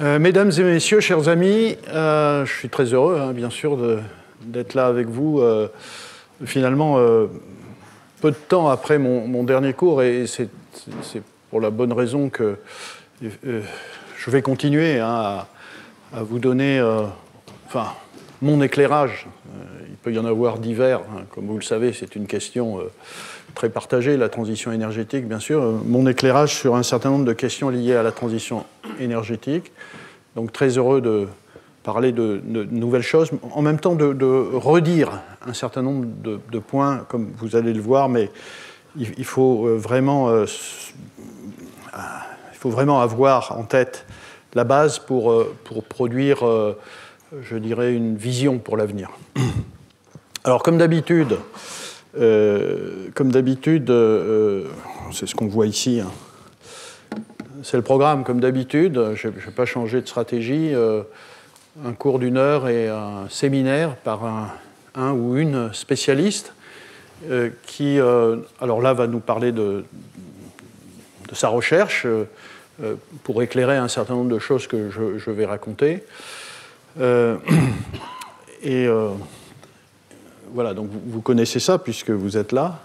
Mesdames et messieurs, chers amis, je suis très heureux, bien sûr, d'être là avec vous. Finalement, peu de temps après mon dernier cours, et c'est pour la bonne raison que je vais continuer à vous donner mon éclairage. Il peut y en avoir divers. Comme vous le savez, c'est une question très partagée, la transition énergétique, bien sûr. Mon éclairage sur un certain nombre de questions liées à la transition énergétique. Donc très heureux de parler de nouvelles choses, en même temps de redire un certain nombre de points, comme vous allez le voir, mais il faut vraiment avoir en tête la base pour produire, je dirais, une vision pour l'avenir. Alors, comme d'habitude, c'est ce qu'on voit ici. C'est le programme, comme d'habitude. Je ne vais pas changer de stratégie. Un cours d'1 heure et un séminaire par un ou une spécialiste qui, alors là, va nous parler de sa recherche pour éclairer un certain nombre de choses que je vais raconter. Voilà, donc vous connaissez ça puisque vous êtes là.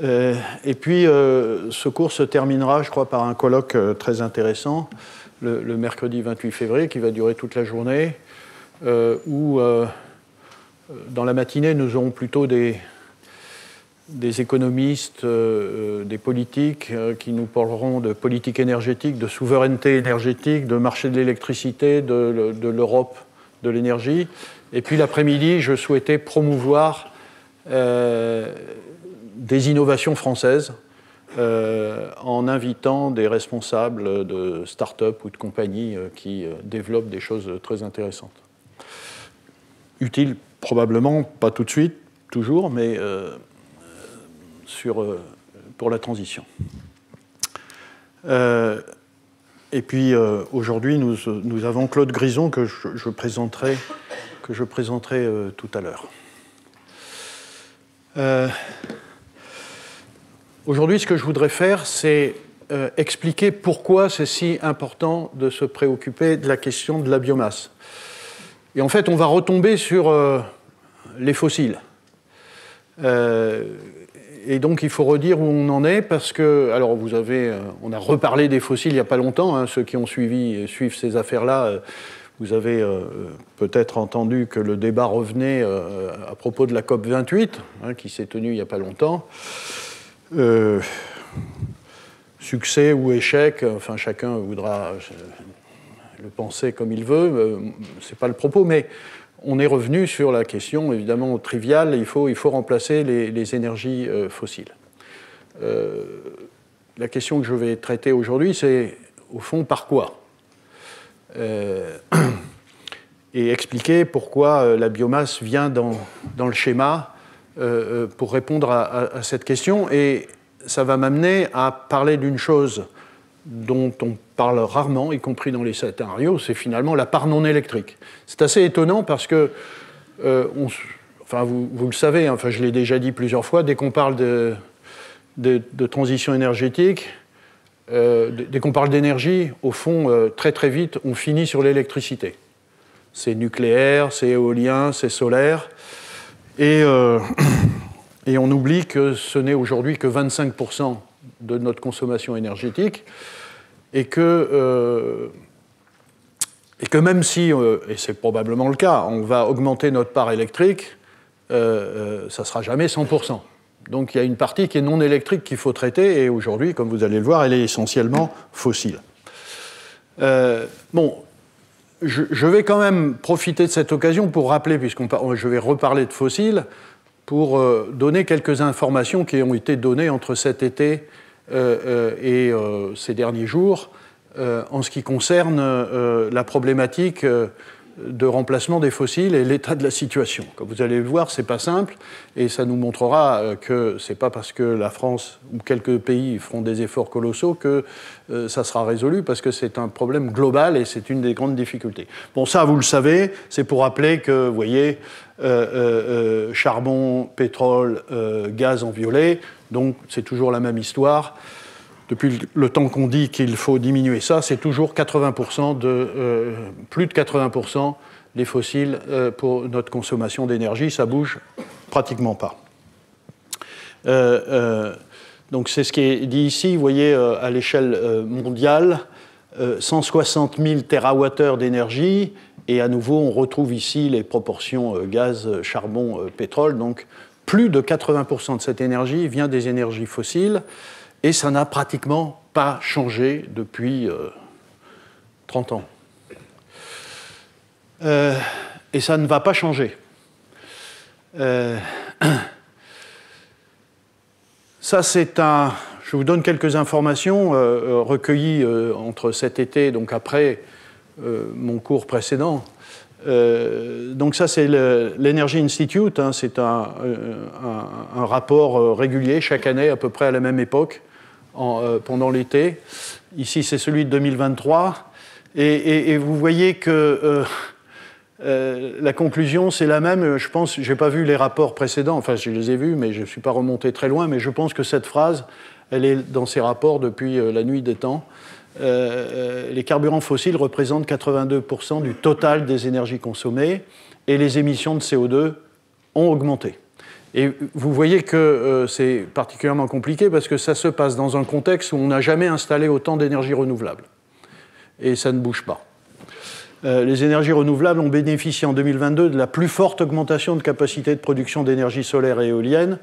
Et puis, ce cours se terminera, je crois, par un colloque très intéressant, le mercredi 28 février, qui va durer toute la journée, où, dans la matinée, nous aurons plutôt des économistes, des politiques, qui nous parleront de politique énergétique, de souveraineté énergétique, de marché de l'électricité, de l'Europe de l'énergie. Et puis, l'après-midi, je souhaitais promouvoir des innovations françaises en invitant des responsables de start-up ou de compagnies qui développent des choses très intéressantes. Utiles probablement, pas tout de suite, toujours, mais pour la transition. Et puis aujourd'hui, nous avons Claude Grison que je présenterai tout à l'heure. Aujourd'hui, ce que je voudrais faire, c'est expliquer pourquoi c'est si important de se préoccuper de la question de la biomasse. Et en fait, on va retomber sur les fossiles. Et donc, il faut redire où on en est, parce que, alors, on a reparlé des fossiles il n'y a pas longtemps, ceux qui ont suivent ces affaires-là. Vous avez peut-être entendu que le débat revenait à propos de la COP28, qui s'est tenue il n'y a pas longtemps. Succès ou échec, enfin chacun voudra le penser comme il veut, c'est pas le propos, mais on est revenu sur la question évidemment triviale, il faut remplacer les énergies fossiles. La question que je vais traiter aujourd'hui, c'est au fond par quoi et expliquer pourquoi la biomasse vient dans le schéma pour répondre à cette question. Et ça va m'amener à parler d'une chose dont on parle rarement, y compris dans les scénarios, c'est finalement la part non électrique. C'est assez étonnant parce que, vous le savez, je l'ai déjà dit plusieurs fois, dès qu'on parle de transition énergétique, dès qu'on parle d'énergie, au fond, très très vite, on finit sur l'électricité. C'est nucléaire, c'est éolien, c'est solaire. Et on oublie que ce n'est aujourd'hui que 25% de notre consommation énergétique et que même si, et c'est probablement le cas, on va augmenter notre part électrique, ça ne sera jamais 100%. Donc il y a une partie qui est non électrique qu'il faut traiter et aujourd'hui, comme vous allez le voir, elle est essentiellement fossile. Je vais quand même profiter de cette occasion pour rappeler, je vais reparler de fossiles, pour donner quelques informations qui ont été données entre cet été et ces derniers jours en ce qui concerne la problématique de remplacement des fossiles et l'état de la situation. Comme vous allez le voir, ce n'est pas simple et ça nous montrera que ce n'est pas parce que la France ou quelques pays feront des efforts colossaux que ça sera résolu, parce que c'est un problème global et c'est une des grandes difficultés. Bon, ça, vous le savez, c'est pour rappeler que, vous voyez, charbon, pétrole, gaz en violet, donc c'est toujours la même histoire. depuis le temps qu'on dit qu'il faut diminuer ça, c'est toujours 80% plus de 80% des fossiles pour notre consommation d'énergie. Ça bouge pratiquement pas. Donc c'est ce qui est dit ici. Vous voyez, à l'échelle mondiale, 160 000 TWh d'énergie. Et à nouveau, on retrouve ici les proportions gaz, charbon, pétrole. Donc plus de 80% de cette énergie vient des énergies fossiles. Et ça n'a pratiquement pas changé depuis 30 ans. Et ça ne va pas changer. Ça, c'est un... Je vous donne quelques informations recueillies entre cet été, donc après mon cours précédent. Donc ça, c'est l'Energy Institute. Hein, c'est un rapport régulier, chaque année, à peu près à la même époque, pendant l'été. Ici, c'est celui de 2023. Et vous voyez que la conclusion, c'est la même. Je pense, je n'ai pas vu les rapports précédents, enfin, je les ai vus, mais je ne suis pas remonté très loin. Mais je pense que cette phrase, elle est dans ces rapports depuis la nuit des temps. Les carburants fossiles représentent 82% du total des énergies consommées et les émissions de CO2 ont augmenté. Et vous voyez que c'est particulièrement compliqué parce que ça se passe dans un contexte où on n'a jamais installé autant d'énergie renouvelable. Et ça ne bouge pas. Les énergies renouvelables ont bénéficié en 2022 de la plus forte augmentation de capacité de production d'énergie solaire et éolienne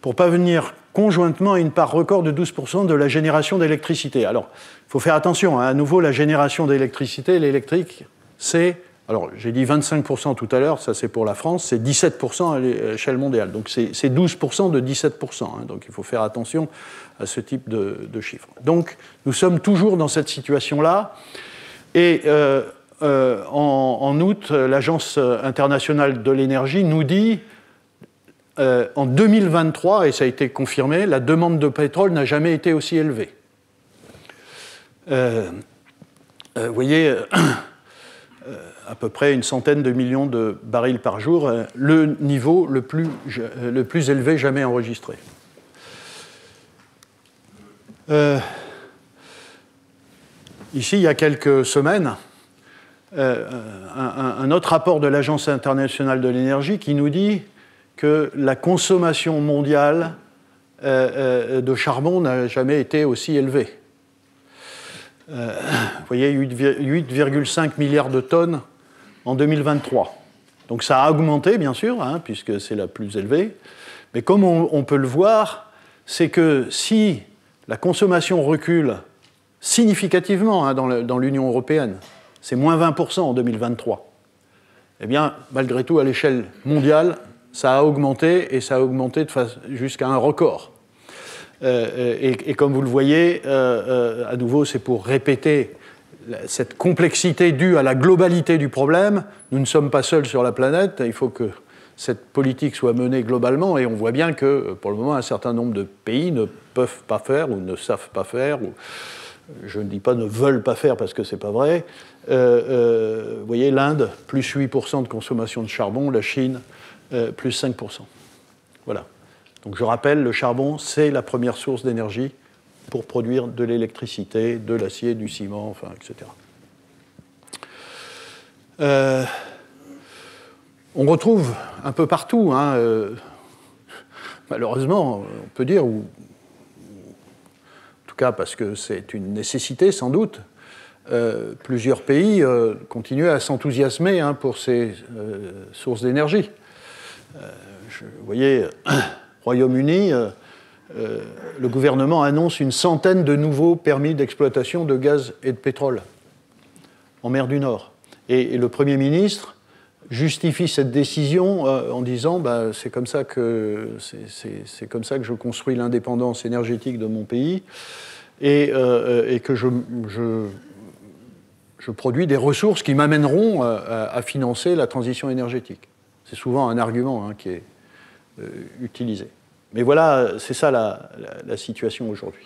pour parvenir conjointement à une part record de 12% de la génération d'électricité. Alors, il faut faire attention, hein, à nouveau, la génération d'électricité, l'électrique, c'est... Alors, j'ai dit 25% tout à l'heure, ça c'est pour la France, c'est 17% à l'échelle mondiale. Donc, c'est 12% de 17%. Hein, donc, il faut faire attention à ce type de chiffres. Donc, nous sommes toujours dans cette situation-là. Et en août, l'Agence internationale de l'énergie nous dit, en 2023, et ça a été confirmé, la demande de pétrole n'a jamais été aussi élevée. Vous voyez... à peu près une centaine de millions de barils par jour, le niveau le plus élevé jamais enregistré. Ici, il y a quelques semaines, un autre rapport de l'Agence internationale de l'énergie qui nous dit que la consommation mondiale de charbon n'a jamais été aussi élevée. Vous voyez, 8,5 milliards de tonnes en 2023. Donc ça a augmenté, bien sûr, hein, puisque c'est la plus élevée. Mais comme on peut le voir, c'est que si la consommation recule significativement hein, dans l'Union européenne, c'est moins 20% en 2023, eh bien, malgré tout, à l'échelle mondiale, ça a augmenté, et ça a augmenté jusqu'à un record. Et comme vous le voyez, à nouveau, c'est pour répéter cette complexité due à la globalité du problème. Nous ne sommes pas seuls sur la planète, il faut que cette politique soit menée globalement, et on voit bien que, pour le moment, un certain nombre de pays ne peuvent pas faire, ou ne savent pas faire, ou je ne dis pas ne veulent pas faire parce que ce n'est pas vrai. Vous voyez, l'Inde, plus 8% de consommation de charbon, la Chine, plus 5%. Voilà. Donc je rappelle, le charbon, c'est la première source d'énergie pour produire de l'électricité, de l'acier, du ciment, enfin, etc. On retrouve un peu partout, hein, malheureusement, on peut dire, ou en tout cas parce que c'est une nécessité sans doute, plusieurs pays continuent à s'enthousiasmer hein, pour ces sources d'énergie. Vous voyez... Royaume-Uni, le gouvernement annonce une centaine de nouveaux permis d'exploitation de gaz et de pétrole en mer du Nord. Et le Premier ministre justifie cette décision en disant bah, c'est comme ça que je construis l'indépendance énergétique de mon pays et que je produis des ressources qui m'amèneront à financer la transition énergétique. C'est souvent un argument hein, qui est utilisé. Mais voilà, c'est ça la situation aujourd'hui.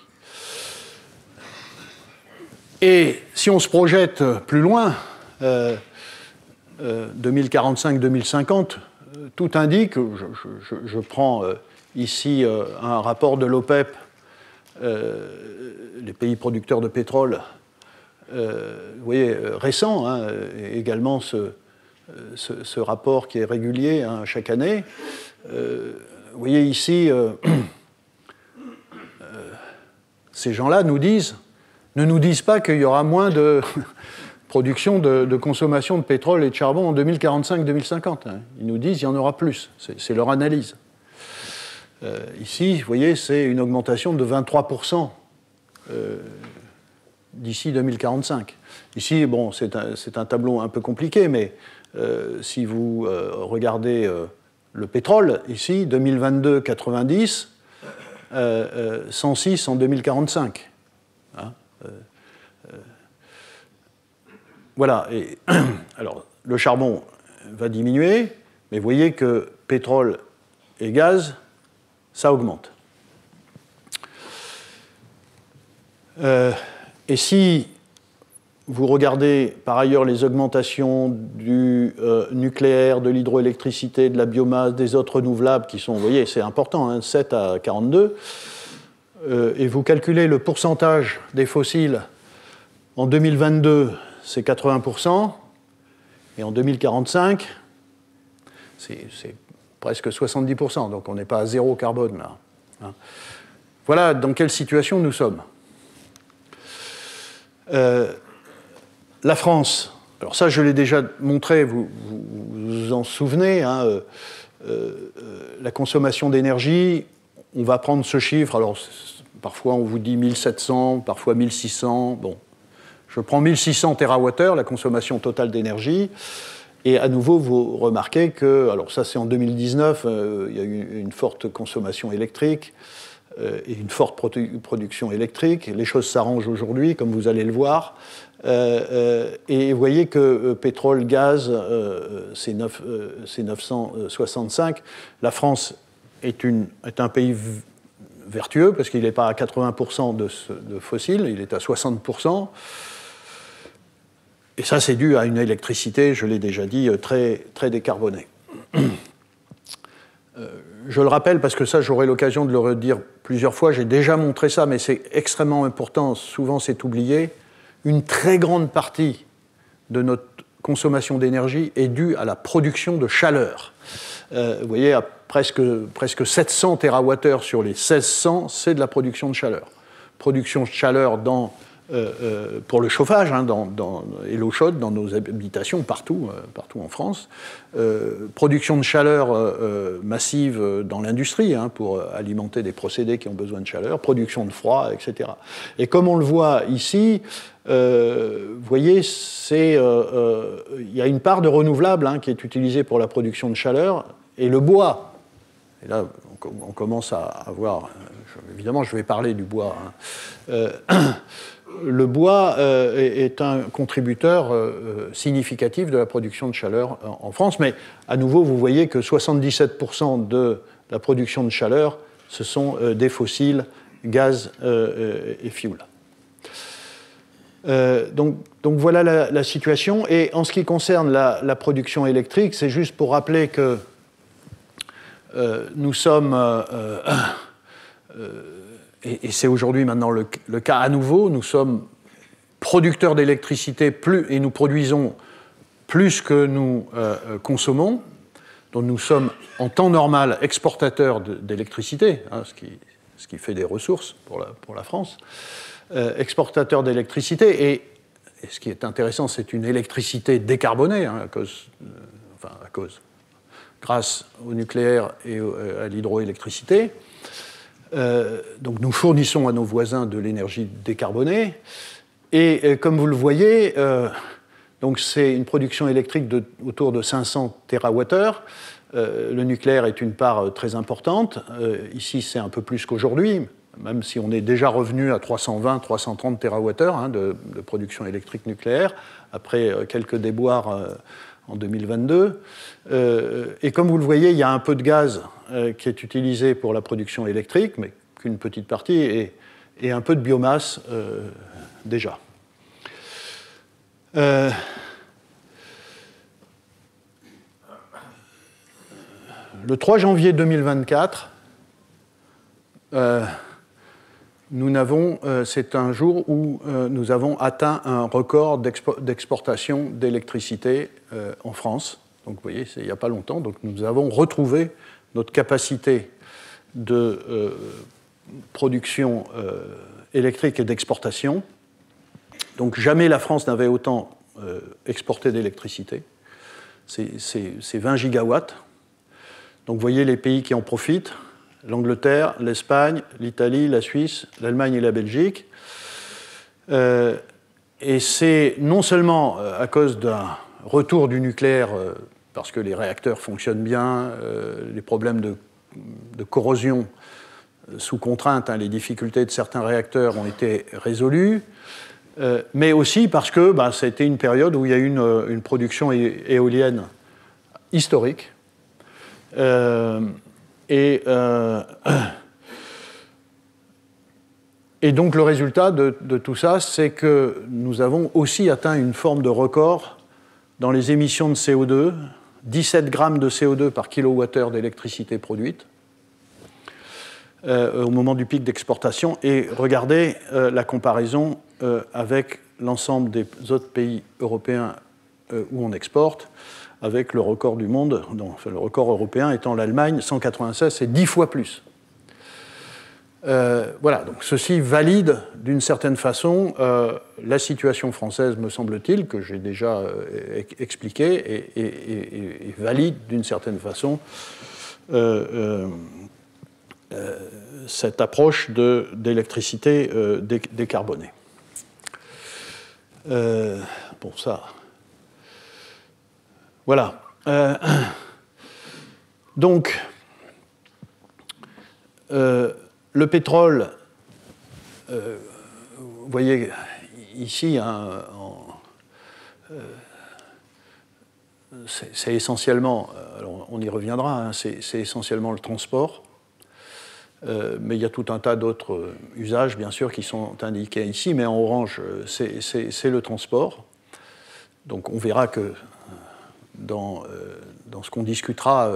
Et si on se projette plus loin, 2045-2050, tout indique, je prends ici un rapport de l'OPEP les pays producteurs de pétrole, vous voyez, récents, hein, et également ce rapport qui est régulier, hein, chaque année. Vous voyez ici, ces gens-là ne nous disent pas qu'il y aura moins de production de consommation de pétrole et de charbon en 2045-2050. Hein. Ils nous disent qu'il y en aura plus. C'est leur analyse. Ici, vous voyez, c'est une augmentation de 23% d'ici 2045. Ici, bon, c'est un tableau un peu compliqué, mais si vous regardez le pétrole, ici, 2022, 90, 106 en 2045. Hein, voilà. Et, alors, le charbon va diminuer, mais vous voyez que pétrole et gaz, ça augmente. Et si vous regardez par ailleurs les augmentations du nucléaire, de l'hydroélectricité, de la biomasse, des autres renouvelables qui sont, vous voyez, c'est important, hein, 7 à 42, et vous calculez le pourcentage des fossiles en 2022, c'est 80%, et en 2045, c'est presque 70%, donc on n'est pas à zéro carbone là. Hein. Voilà dans quelle situation nous sommes. La France, alors ça je l'ai déjà montré, vous vous en souvenez, hein, la consommation d'énergie, on va prendre ce chiffre, alors parfois on vous dit 1700, parfois 1600, bon, je prends 1600 TWh, la consommation totale d'énergie, et à nouveau vous remarquez que, alors ça c'est en 2019, il y a eu une forte consommation électrique, et une forte production électrique. Les choses s'arrangent aujourd'hui, comme vous allez le voir. Et vous voyez que pétrole, gaz, c'est 965. La France est un pays vertueux, parce qu'il n'est pas à 80% de fossiles, il est à 60%. Et ça, c'est dû à une électricité, je l'ai déjà dit, très, très décarbonée. Je le rappelle parce que ça, j'aurai l'occasion de le redire plusieurs fois. J'ai déjà montré ça, mais c'est extrêmement important. Souvent, c'est oublié. Une très grande partie de notre consommation d'énergie est due à la production de chaleur. Vous voyez, à presque 700 TWh sur les 1600, c'est de la production de chaleur. Production de chaleur pour le chauffage, hein, et l'eau chaude dans nos habitations partout en France. Production de chaleur massive dans l'industrie, hein, pour alimenter des procédés qui ont besoin de chaleur. Production de froid, etc. Et comme on le voit ici, vous voyez, il y a une part de renouvelable, hein, qui est utilisée pour la production de chaleur, et le bois. Et là, on commence à avoir... évidemment, je vais parler du bois. Hein. Le bois est un contributeur significatif de la production de chaleur en France, mais à nouveau, vous voyez que 77% de la production de chaleur, ce sont des fossiles, gaz et fioul. Donc voilà la situation. Et en ce qui concerne la production électrique, c'est juste pour rappeler que nous sommes... et c'est aujourd'hui maintenant le cas à nouveau, nous sommes producteurs d'électricité et nous produisons plus que nous consommons. Donc nous sommes en temps normal exportateurs d'électricité, hein, ce qui fait des ressources pour la France, exportateurs d'électricité. Et ce qui est intéressant, c'est une électricité décarbonée, hein, grâce au nucléaire et à l'hydroélectricité. Donc nous fournissons à nos voisins de l'énergie décarbonée. Et comme vous le voyez, donc c'est une production électrique autour de 500 TWh. Le nucléaire est une part très importante. Ici, c'est un peu plus qu'aujourd'hui, même si on est déjà revenu à 320-330 TWh, hein, de production électrique nucléaire, après quelques déboires en 2022. Et comme vous le voyez, il y a un peu de gaz qui est utilisé pour la production électrique, mais qu'une petite partie, et un peu de biomasse déjà. Le 3 janvier 2024, c'est un jour où nous avons atteint un record d'exportation d'électricité en France. Donc vous voyez, c'est il n'y a pas longtemps. Donc nous avons retrouvé notre capacité de production électrique et d'exportation. Donc jamais la France n'avait autant exporté d'électricité. C'est 20 gigawatts. Donc vous voyez les pays qui en profitent: l'Angleterre, l'Espagne, l'Italie, la Suisse, l'Allemagne et la Belgique. Et c'est non seulement à cause d'un retour du nucléaire, parce que les réacteurs fonctionnent bien, les problèmes de corrosion sous contrainte, les difficultés de certains réacteurs ont été résolues, mais aussi parce que ça a été une période où il y a eu une production éolienne historique. Et donc le résultat de tout ça, c'est que nous avons aussi atteint une forme de record dans les émissions de CO2, 17 grammes de CO2 par kilowattheure d'électricité produite au moment du pic d'exportation. Et regardez la comparaison avec l'ensemble des autres pays européens où on exporte, avec le record du monde, le record européen étant l'Allemagne, 196, c'est 10 fois plus. Voilà, donc ceci valide d'une certaine façon la situation française, me semble-t-il, que j'ai déjà expliquée, et valide d'une certaine façon cette approche d'électricité décarbonée. Bon, ça... Voilà. Donc, le pétrole, vous voyez ici, c'est essentiellement, alors on y reviendra, c'est essentiellement le transport, mais il y a tout un tas d'autres usages, bien sûr, qui sont indiqués ici, mais en orange, c'est le transport. Donc on verra que dans ce qu'on discutera,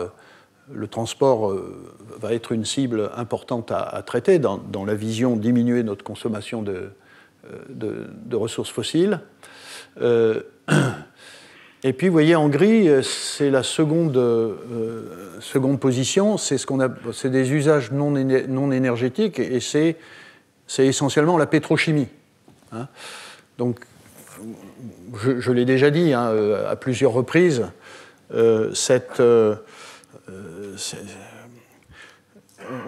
le transport va être une cible importante à traiter dans la vision diminuer notre consommation de ressources fossiles. Et puis, vous voyez, en gris, c'est la seconde position, c'est des usages non énergétiques, et c'est essentiellement la pétrochimie. Hein. Donc, je l'ai déjà dit à plusieurs reprises,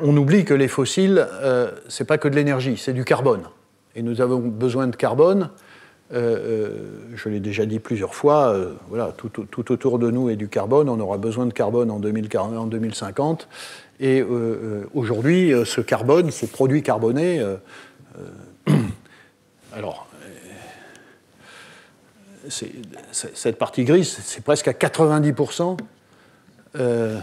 on oublie que les fossiles, ce n'est pas que de l'énergie, c'est du carbone. Et nous avons besoin de carbone, je l'ai déjà dit plusieurs fois, voilà, tout autour de nous est du carbone, on aura besoin de carbone en 2050. Et aujourd'hui, ce carbone, ces produits carbonés, alors, cette partie grise, c'est presque à 90% de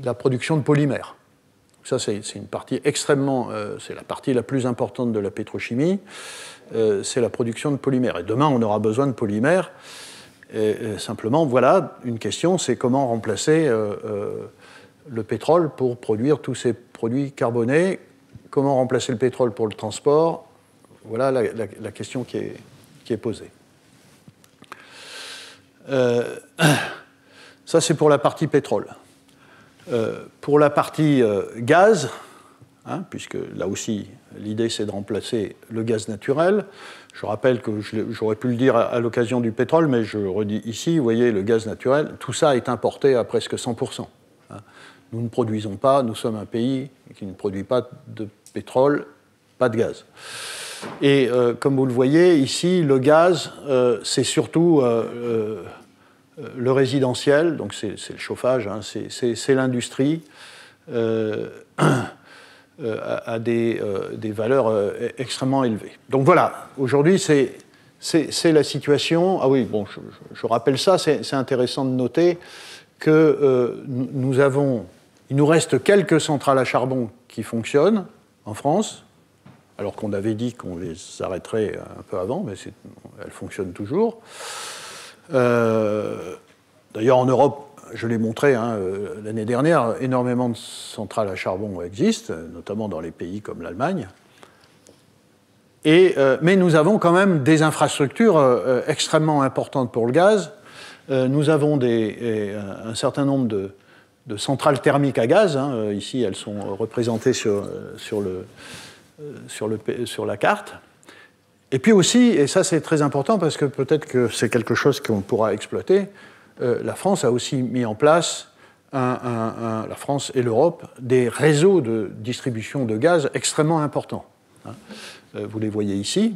la production de polymères. Ça, c'est une partie extrêmement... c'est la partie la plus importante de la pétrochimie, c'est la production de polymères. Et demain, on aura besoin de polymères. Et simplement, voilà, une question, c'est comment remplacer le pétrole pour produire tous ces produits carbonés. Comment remplacer le pétrole pour le transport? Voilà la question qui est posée. Ça, c'est pour la partie pétrole. Pour la partie gaz, puisque là aussi, l'idée, c'est de remplacer le gaz naturel. Je rappelle que j'aurais pu le dire à l'occasion du pétrole, mais je redis ici, vous voyez, le gaz naturel, tout ça est importé à presque 100%. Nous ne produisons pas, nous sommes un pays qui ne produit pas de pétrole, pas de gaz. Et comme vous le voyez, ici, le gaz, c'est surtout le résidentiel, donc c'est le chauffage, c'est l'industrie, à des valeurs extrêmement élevées. Donc voilà, aujourd'hui, c'est la situation. Ah oui, bon, je rappelle ça, c'est intéressant de noter que il nous reste quelques centrales à charbon qui fonctionnent en France, alors qu'on avait dit qu'on les arrêterait un peu avant, mais elles fonctionnent toujours. D'ailleurs, en Europe, je l'ai montré l'année dernière, énormément de centrales à charbon existent, notamment dans les pays comme l'Allemagne. Mais nous avons quand même des infrastructures extrêmement importantes pour le gaz. Nous avons un certain nombre de centrales thermiques à gaz. Ici, elles sont représentées sur la carte. Et puis aussi, et ça c'est très important parce que peut-être que c'est quelque chose qu'on pourra exploiter, la France a aussi mis en place, la France et l'Europe, des réseaux de distribution de gaz extrêmement importants. Vous les voyez ici.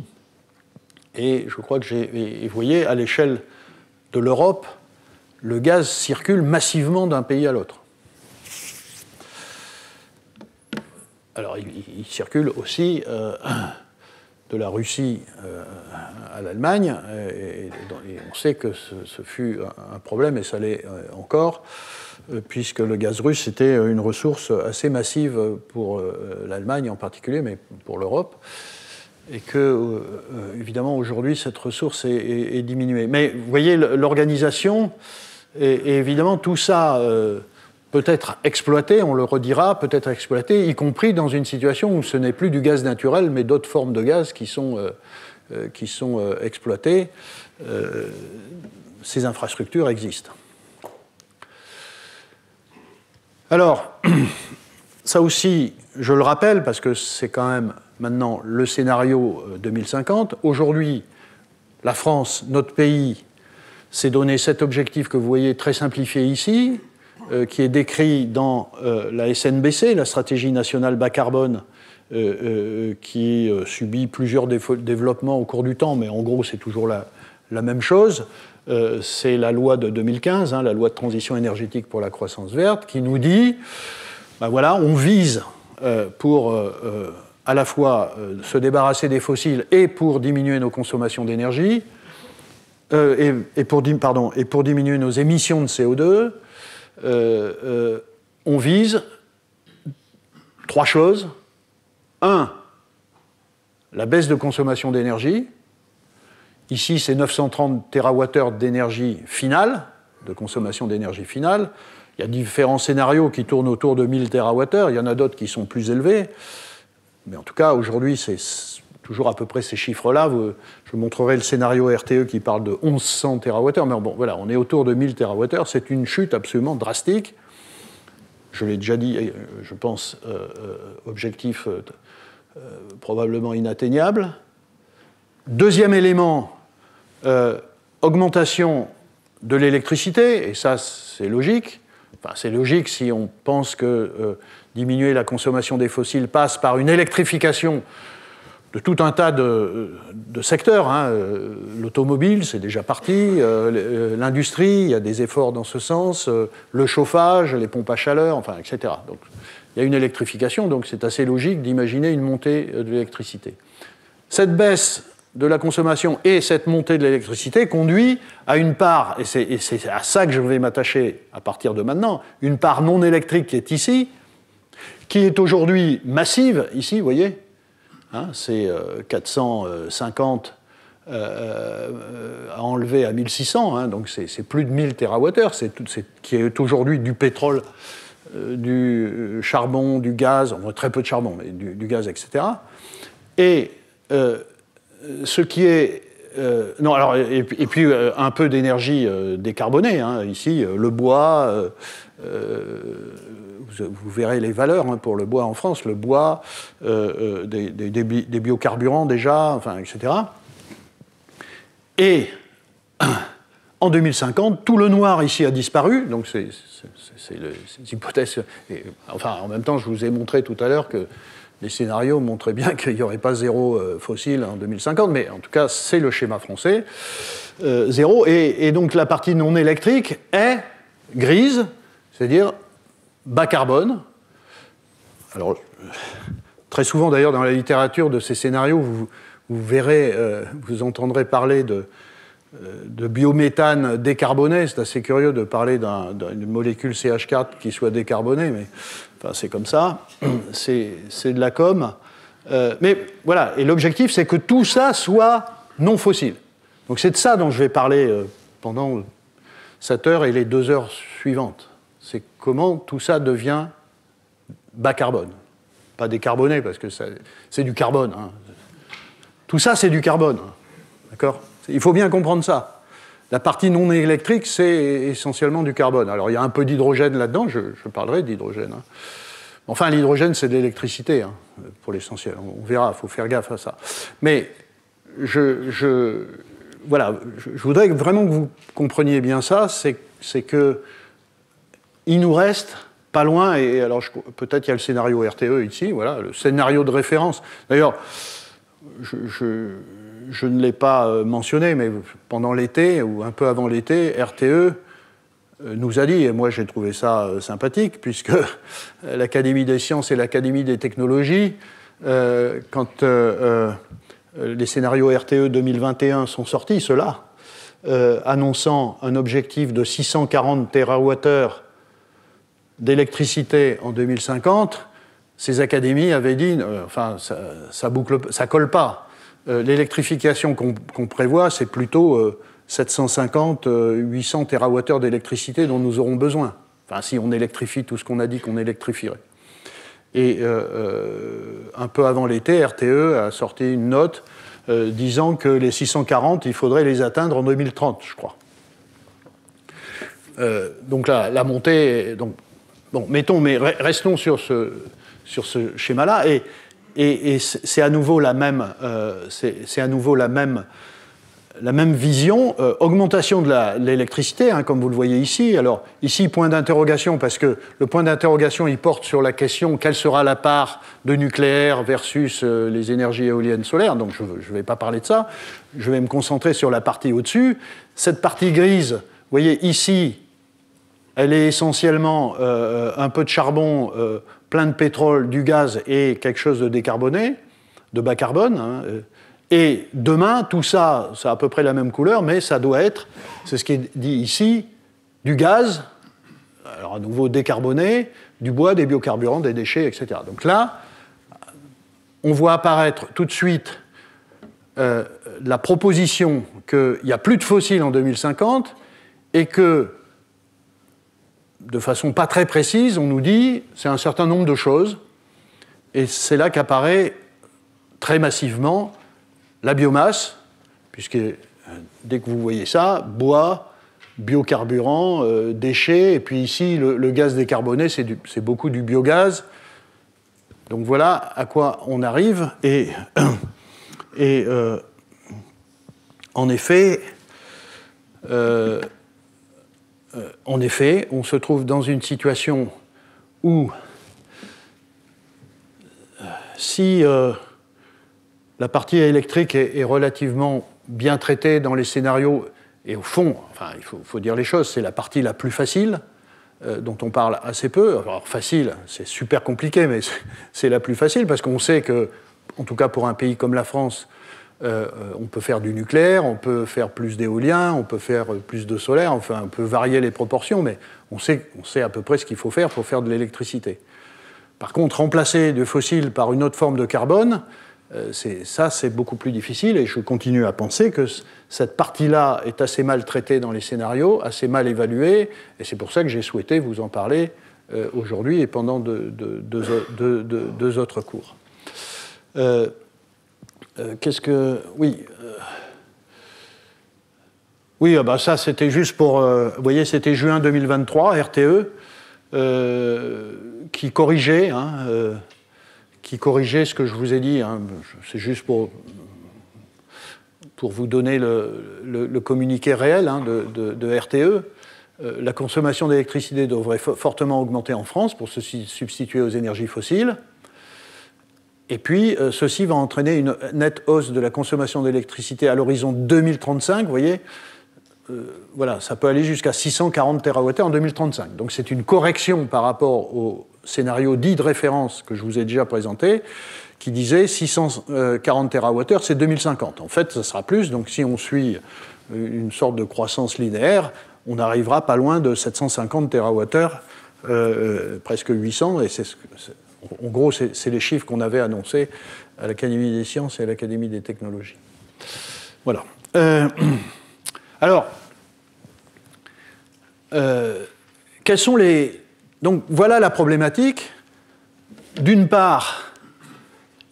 Et je crois que vous voyez, à l'échelle de l'Europe, le gaz circule massivement d'un pays à l'autre. Alors, il circule aussi de la Russie à l'Allemagne, et on sait que ce fut un problème, et ça l'est encore, puisque le gaz russe était une ressource assez massive pour l'Allemagne en particulier, mais pour l'Europe, et que, évidemment, aujourd'hui, cette ressource est diminuée. Mais vous voyez, l'organisation, et évidemment, tout ça peut être exploité, on le redira, peut être exploité, y compris dans une situation où ce n'est plus du gaz naturel, mais d'autres formes de gaz qui sont exploitées. Ces infrastructures existent. Alors, ça aussi, je le rappelle, parce que c'est quand même maintenant le scénario 2050. Aujourd'hui, la France, notre pays, s'est donné cet objectif que vous voyez très simplifié ici, qui est décrit dans la SNBC, la stratégie nationale bas carbone, qui subit plusieurs développements au cours du temps, mais en gros, c'est toujours la même chose. C'est la loi de 2015, la loi de transition énergétique pour la croissance verte, qui nous dit, ben voilà, on vise pour à la fois se débarrasser des fossiles et pour diminuer nos consommations d'énergie, et pour diminuer nos émissions de CO2, on vise 3 choses. 1, la baisse de consommation d'énergie. Ici, c'est 930 TWh d'énergie finale, de consommation d'énergie finale. Il y a différents scénarios qui tournent autour de 1000 TWh. Il y en a d'autres qui sont plus élevés. Mais en tout cas, aujourd'hui, c'est toujours à peu près ces chiffres-là. Je vous montrerai le scénario RTE qui parle de 1100 TWh. Mais bon, voilà, on est autour de 1000 TWh. C'est une chute absolument drastique. Je l'ai déjà dit, je pense, objectif probablement inatteignable. Deuxième élément, augmentation de l'électricité, et ça, c'est logique. Enfin, c'est logique si on pense que diminuer la consommation des fossiles passe par une électrification de tout un tas de secteurs. L'automobile, c'est déjà parti. L'industrie, il y a des efforts dans ce sens. Le chauffage, les pompes à chaleur, enfin, etc. Donc, il y a une électrification, donc c'est assez logique d'imaginer une montée de l'électricité. Cette baisse de la consommation et cette montée de l'électricité conduit à une part, et c'est à ça que je vais m'attacher à partir de maintenant, une part non électrique qui est ici, qui est aujourd'hui massive, ici, vous voyez, c'est 450 à enlever à 1600, donc c'est plus de 1000 TWh, qui est aujourd'hui du pétrole, du charbon, du gaz, enfin, très peu de charbon, mais du gaz, etc. Et ce qui est... non, alors, et puis un peu d'énergie décarbonée, ici, le bois... vous verrez les valeurs pour le bois en France, le bois, des biocarburants déjà, enfin, etc. Et en 2050, tout le noir ici a disparu, donc c'est les hypothèses. Enfin, en même temps, je vous ai montré tout à l'heure que les scénarios montraient bien qu'il n'y aurait pas zéro fossile en 2050, mais en tout cas, c'est le schéma français, zéro. Et donc la partie non électrique est grise, c'est-à-dire bas carbone. Alors, très souvent d'ailleurs dans la littérature de ces scénarios, vous verrez, vous entendrez parler de biométhane décarboné. C'est assez curieux de parler d'une molécule CH4 qui soit décarbonée, mais enfin, c'est comme ça. C'est de la com. Mais voilà, et l'objectif, c'est que tout ça soit non fossile. Donc c'est de ça dont je vais parler pendant cette heure et les 2 heures suivantes. C'est comment tout ça devient bas carbone. Pas décarboné, parce que c'est du carbone. Hein. Tout ça, c'est du carbone. D'accord ? Il faut bien comprendre ça. La partie non électrique, c'est essentiellement du carbone. Alors, il y a un peu d'hydrogène là-dedans, je parlerai d'hydrogène. Hein. Enfin, l'hydrogène, c'est de l'électricité, hein, pour l'essentiel. On verra, il faut faire gaffe à ça. Mais voilà, je voudrais vraiment que vous compreniez bien ça, c'est que il nous reste pas loin, et alors peut-être il y a le scénario RTE ici, voilà, le scénario de référence. D'ailleurs, je ne l'ai pas mentionné, mais pendant l'été, ou un peu avant l'été, RTE nous a dit, et moi j'ai trouvé ça sympathique, puisque l'Académie des sciences et l'Académie des technologies, quand les scénarios RTE 2021 sont sortis, ceux-là, annonçant un objectif de 640 TWh d'électricité en 2050, ces académies avaient dit, enfin, ça colle pas. L'électrification qu'on prévoit, c'est plutôt 750, 800 TWh d'électricité dont nous aurons besoin. Enfin, si on électrifie tout ce qu'on a dit qu'on électrifierait. Et un peu avant l'été, RTE a sorti une note disant que les 640, il faudrait les atteindre en 2030, je crois. Donc là, la montée... Donc, bon, mettons, mais restons sur ce schéma-là, et c'est à nouveau la même, la même vision, augmentation de l'électricité, hein, comme vous le voyez ici. Alors, ici, point d'interrogation, parce que le point d'interrogation, il porte sur la question quelle sera la part de nucléaire versus les énergies éoliennes solaires. Donc, je ne vais pas parler de ça. Je vais me concentrer sur la partie au-dessus. Cette partie grise, vous voyez ici, elle est essentiellement un peu de charbon, plein de pétrole, du gaz et quelque chose de décarboné, de bas carbone. Hein. Et demain, tout ça, c'est à peu près la même couleur, mais ça doit être, c'est ce qui est dit ici, du gaz, alors à nouveau décarboné, du bois, des biocarburants, des déchets, etc. Donc là, on voit apparaître tout de suite la proposition qu'il n'y a plus de fossiles en 2050 et que, de façon pas très précise, on nous dit c'est un certain nombre de choses, et c'est là qu'apparaît très massivement la biomasse, puisque dès que vous voyez ça, bois, biocarburants, déchets, et puis ici, le gaz décarboné, c'est beaucoup du biogaz. Donc voilà à quoi on arrive, et en effet, on se trouve dans une situation où, si la partie électrique est relativement bien traitée dans les scénarios, et au fond, enfin, il faut dire les choses, c'est la partie la plus facile, dont on parle assez peu. Alors facile, c'est super compliqué, mais c'est la plus facile, parce qu'on sait que, en tout cas pour un pays comme la France, on peut faire du nucléaire, on peut faire plus d'éolien, on peut faire plus de solaire, enfin on peut varier les proportions, mais on sait à peu près ce qu'il faut faire pour faire de l'électricité. Par contre, remplacer du fossile par une autre forme de carbone, c'est beaucoup plus difficile, et je continue à penser que cette partie-là est assez mal traitée dans les scénarios, assez mal évaluée, et c'est pour ça que j'ai souhaité vous en parler aujourd'hui et pendant deux autres cours. Qu'est-ce que... Oui. Oui, bah ça, c'était juste pour... vous voyez, c'était juin 2023, RTE, qui corrigeait ce que je vous ai dit. Hein. C'est juste pour vous donner le communiqué réel de RTE. La consommation d'électricité devrait fortement augmenter en France pour se substituer aux énergies fossiles. Et puis, ceci va entraîner une nette hausse de la consommation d'électricité à l'horizon 2035. Vous voyez, voilà, ça peut aller jusqu'à 640 TWh en 2035. Donc, c'est une correction par rapport au scénario dit de référence que je vous ai déjà présenté, qui disait 640 TWh, c'est 2050. En fait, ça sera plus. Donc, si on suit une sorte de croissance linéaire, on n'arrivera pas loin de 750 TWh, presque 800, et en gros, c'est les chiffres qu'on avait annoncés à l'Académie des sciences et à l'Académie des technologies. Voilà. Alors, quels sont les... Donc voilà la problématique. D'une part,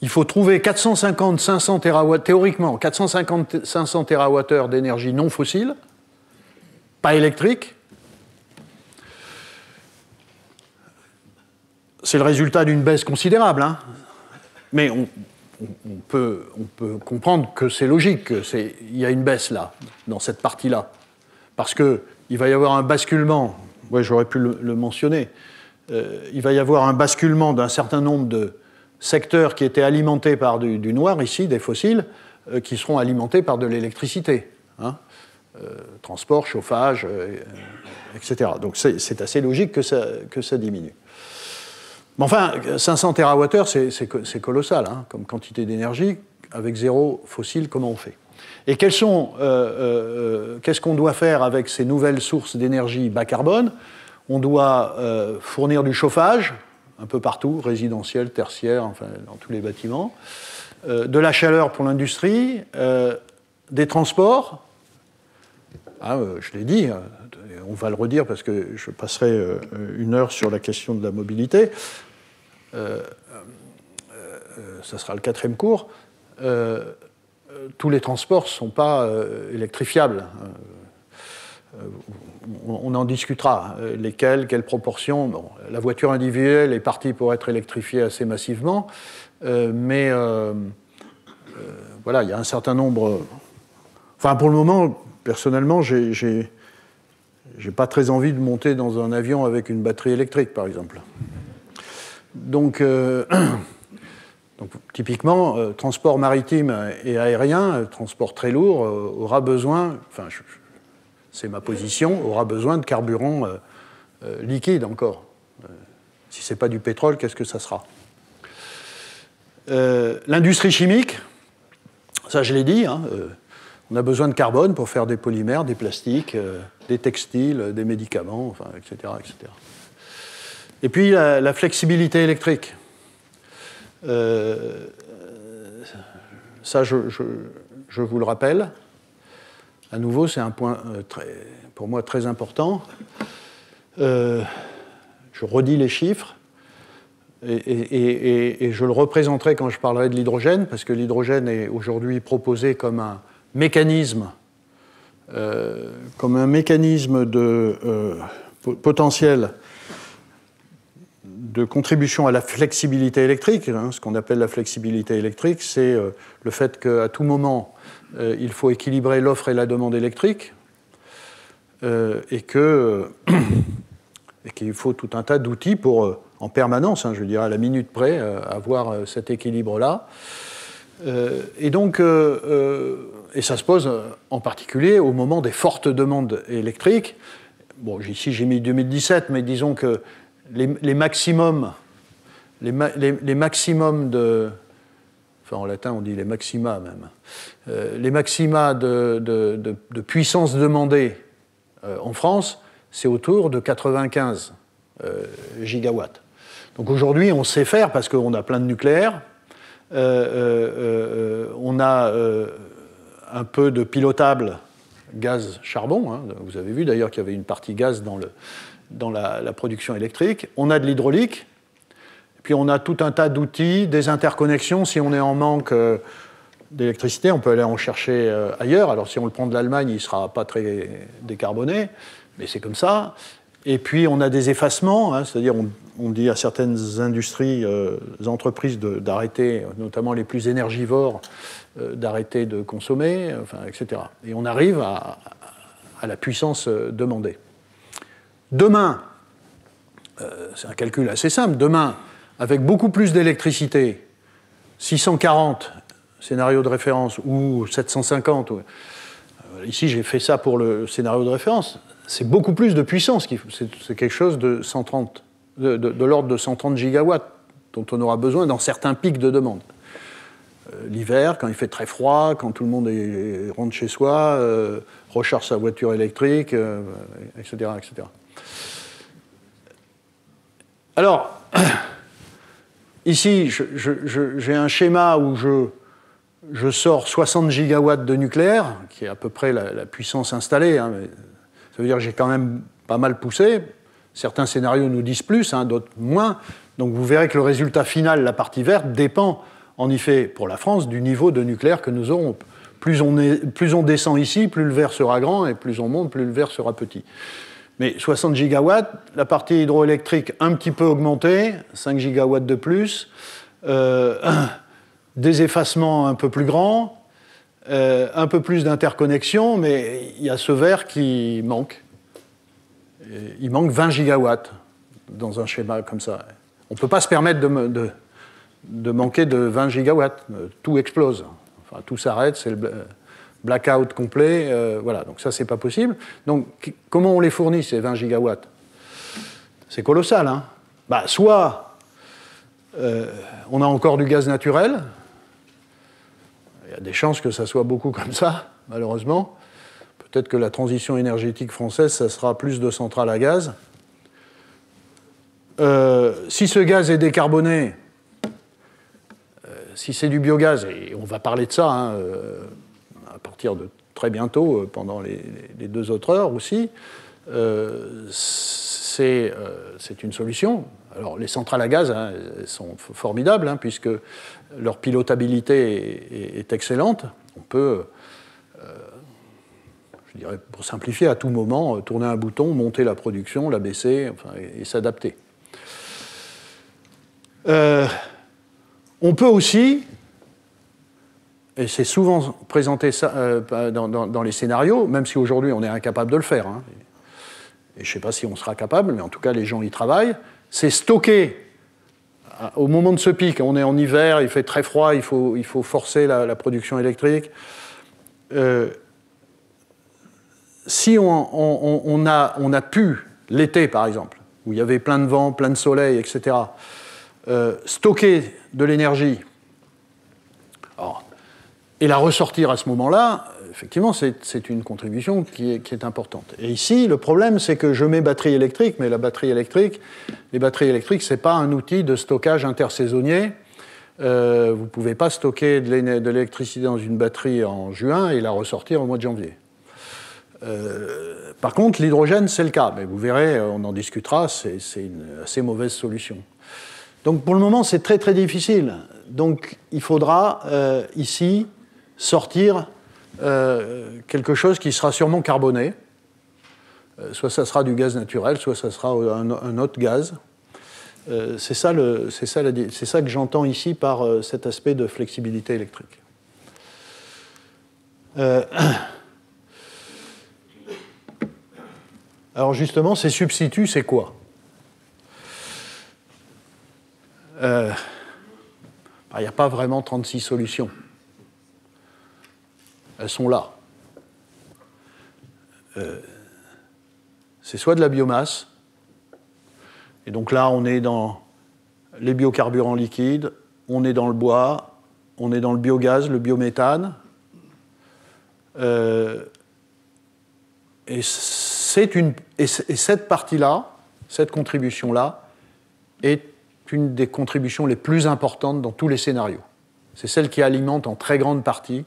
il faut trouver 450-500 TWh, théoriquement, 450-500 TWh d'énergie non fossile, pas électrique. C'est le résultat d'une baisse considérable, hein. Mais on peut comprendre que c'est logique, qu'il y a une baisse là, dans cette partie-là. Parce qu'il va y avoir un basculement, ouais, j'aurais pu le mentionner, il va y avoir un basculement d'un certain nombre de secteurs qui étaient alimentés par du noir, ici, des fossiles, qui seront alimentés par de l'électricité. Hein. Transport, chauffage, etc. Donc c'est assez logique que ça diminue. Mais enfin, 500 TWh, c'est colossal, hein, comme quantité d'énergie. Avec zéro fossile, comment on fait? Et qu'est-ce qu'on doit faire avec ces nouvelles sources d'énergie bas carbone? On doit fournir du chauffage, un peu partout, résidentiel, tertiaire, enfin, dans tous les bâtiments, de la chaleur pour l'industrie, des transports. Ah, je l'ai dit, on va le redire parce que je passerai une heure sur la question de la mobilité. Ça sera le 4e cours. Tous les transports ne sont pas électrifiables. On en discutera. Lesquels, quelles proportions. Bon, la voiture individuelle est partie pour être électrifiée assez massivement, mais voilà, il y a un certain nombre... Enfin, pour le moment, personnellement, j'ai pas très envie de monter dans un avion avec une batterie électrique, par exemple. Donc typiquement, transport maritime et aérien, transport très lourd, aura besoin, enfin, c'est ma position, aura besoin de carburant liquide encore. Si ce n'est pas du pétrole, qu'est-ce que ça sera? L'industrie chimique, ça je l'ai dit, hein, on a besoin de carbone pour faire des polymères, des plastiques, des textiles, des médicaments, enfin, etc., etc. Et puis la flexibilité électrique. Ça, je vous le rappelle. À nouveau, c'est un point pour moi très important. Je redis les chiffres et je le représenterai quand je parlerai de l'hydrogène, parce que l'hydrogène est aujourd'hui proposé comme un mécanisme de potentiel de contribution à la flexibilité électrique. Hein, ce qu'on appelle la flexibilité électrique, c'est le fait qu'à tout moment, il faut équilibrer l'offre et la demande électrique et qu'il faut tout un tas d'outils pour, en permanence, hein, je dirais à la minute près, avoir cet équilibre-là. Et donc, et ça se pose en particulier au moment des fortes demandes électriques. Bon, ici j'ai mis 2017, mais disons que les maximums de... Enfin, en latin, on dit les maxima même. Les maxima de puissance demandée en France, c'est autour de 95 gigawatts. Donc aujourd'hui, on sait faire parce qu'on a plein de nucléaire. On a un peu de pilotable gaz-charbon. Hein. Vous avez vu d'ailleurs qu'il y avait une partie gaz dans la production électrique. On a de l'hydraulique. Puis on a tout un tas d'outils, des interconnexions. Si on est en manque d'électricité, on peut aller en chercher ailleurs. Alors si on le prend de l'Allemagne, il ne sera pas très décarboné, mais c'est comme ça. Et puis on a des effacements, hein, c'est-à-dire on dit à certaines industries, entreprises d'arrêter, notamment les plus énergivores, d'arrêter de consommer, enfin, etc. Et on arrive à la puissance demandée. Demain, c'est un calcul assez simple, demain, avec beaucoup plus d'électricité, 640 scénario de référence ou 750, ici j'ai fait ça pour le scénario de référence, c'est beaucoup plus de puissance, c'est quelque chose de 130, de l'ordre de 130 gigawatts dont on aura besoin dans certains pics de demande. L'hiver, quand il fait très froid, quand tout le monde rentre chez soi, recharge sa voiture électrique, etc., etc. Alors, ici, j'ai un schéma où je sors 60 gigawatts de nucléaire, qui est à peu près la puissance installée. Hein, mais ça veut dire que j'ai quand même pas mal poussé. Certains scénarios nous disent plus, hein, d'autres moins. Donc vous verrez que le résultat final, la partie verte, dépend, en effet, pour la France, du niveau de nucléaire que nous aurons. Plus on descend ici, plus le vert sera grand, et plus on monte, plus le vert sera petit. Mais 60 gigawatts, la partie hydroélectrique un petit peu augmentée, 5 gigawatts de plus, des effacements un peu plus grands, un peu plus d'interconnexion, mais il y a ce vert qui manque. Il manque 20 gigawatts dans un schéma comme ça. On ne peut pas se permettre de manquer de 20 gigawatts. Tout explose. Enfin, tout s'arrête, c'est le blackout complet. Voilà, donc ça, c'est pas possible. Donc, comment on les fournit, ces 20 gigawatts? C'est colossal, hein? Bah, soit on a encore du gaz naturel. Il y a des chances que ça soit beaucoup comme ça, malheureusement. Peut-être que la transition énergétique française, ça sera plus de centrales à gaz. Si ce gaz est décarboné, si c'est du biogaz, et on va parler de ça hein, à partir de très bientôt, pendant les 2 autres heures aussi, c'est une solution. Alors les centrales à gaz hein, elles sont formidables, hein, puisque leur pilotabilité est excellente. On peut, je dirais, pour simplifier, à tout moment, tourner un bouton, monter la production, la baisser, enfin, et s'adapter. On peut aussi, et c'est souvent présenté ça, dans les scénarios, même si aujourd'hui on est incapable de le faire, hein, et je ne sais pas si on sera capable, mais en tout cas les gens y travaillent, c'est stocker, au moment de ce pic, on est en hiver, il fait très froid, il faut forcer la production électrique. Si on a pu, l'été par exemple, où il y avait plein de vent, plein de soleil, etc., stocker de l'énergie et la ressortir à ce moment-là, effectivement, c'est une contribution qui est importante. Et ici, le problème, c'est que je mets batterie électrique, mais les batteries électriques, ce n'est pas un outil de stockage intersaisonnier. Vous ne pouvez pas stocker de l'électricité dans une batterie en juin et la ressortir au mois de janvier. Par contre, l'hydrogène, c'est le cas. Mais vous verrez, on en discutera, c'est une assez mauvaise solution. Donc pour le moment, c'est très très difficile. Donc il faudra ici sortir quelque chose qui sera sûrement carboné. Soit ça sera du gaz naturel, soit ça sera un autre gaz. C'est ça que j'entends ici par cet aspect de flexibilité électrique. Alors justement, ces substituts, c'est quoi? Il n'y a pas vraiment 36 solutions. Elles sont là. C'est soit de la biomasse, et donc là on est dans les biocarburants liquides, on est dans le bois, on est dans le biogaz, le biométhane, et cette partie-là, cette contribution-là, est une des contributions les plus importantes dans tous les scénarios. C'est celle qui alimente en très grande partie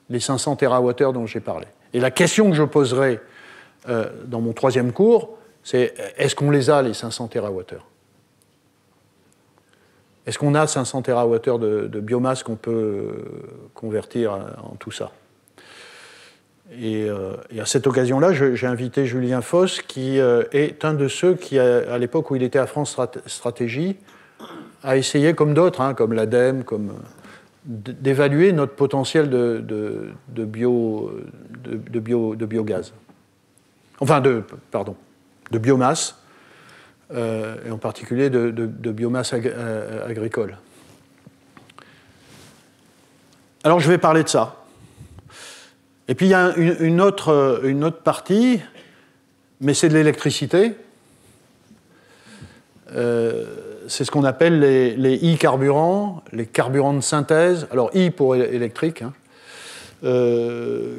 les 500 TWh dont j'ai parlé. Et la question que je poserai dans mon 3e cours, c'est est-ce qu'on les a, les 500 TWh? Est-ce qu'on a 500 TWh de biomasse qu'on peut convertir en tout ça? Et à cette occasion-là, j'ai invité Julien Foss, qui est un de ceux qui, à l'époque où il était à France Stratégie, a essayé, comme d'autres, hein, comme l'ADEME, d'évaluer notre potentiel de biogaz. Enfin, de biomasse, et en particulier de biomasse agricole. Alors, je vais parler de ça. Et puis, il y a une autre partie, mais c'est de l'électricité. C'est ce qu'on appelle les I-carburants, les carburants de synthèse. Alors, I pour électrique, hein.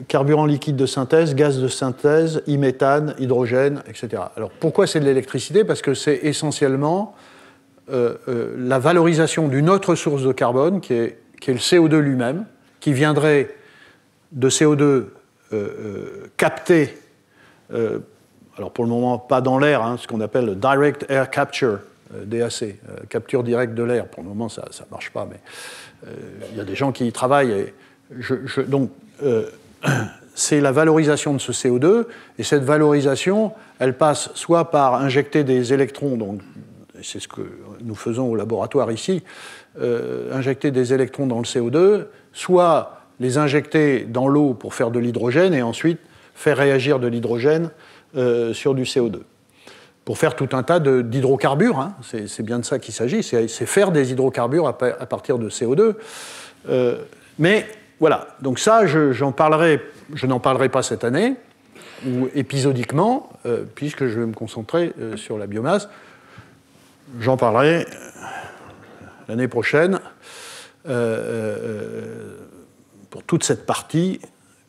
Carburant liquide de synthèse, gaz de synthèse, I-méthane, hydrogène, etc. Alors, pourquoi c'est de l'électricité? Parce que c'est essentiellement la valorisation d'une autre source de carbone, qui est le CO2 lui-même, qui viendrait de CO2 capté alors pour le moment pas dans l'air, ce qu'on appelle Direct Air Capture, DAC, capture directe de l'air. Pour le moment ça ne marche pas, mais il y a des gens qui y travaillent. Et donc c'est la valorisation de ce CO2, et cette valorisation, elle passe soit par injecter des électrons, donc c'est ce que nous faisons au laboratoire ici, injecter des électrons dans le CO2, soit les injecter dans l'eau pour faire de l'hydrogène, et ensuite faire réagir de l'hydrogène sur du CO2. Pour faire tout un tas d'hydrocarbures, c'est bien de ça qu'il s'agit, c'est faire des hydrocarbures à partir de CO2. Mais voilà, donc ça, je n'en parlerai pas cette année, ou épisodiquement, puisque je vais me concentrer sur la biomasse. J'en parlerai l'année prochaine pour toute cette partie,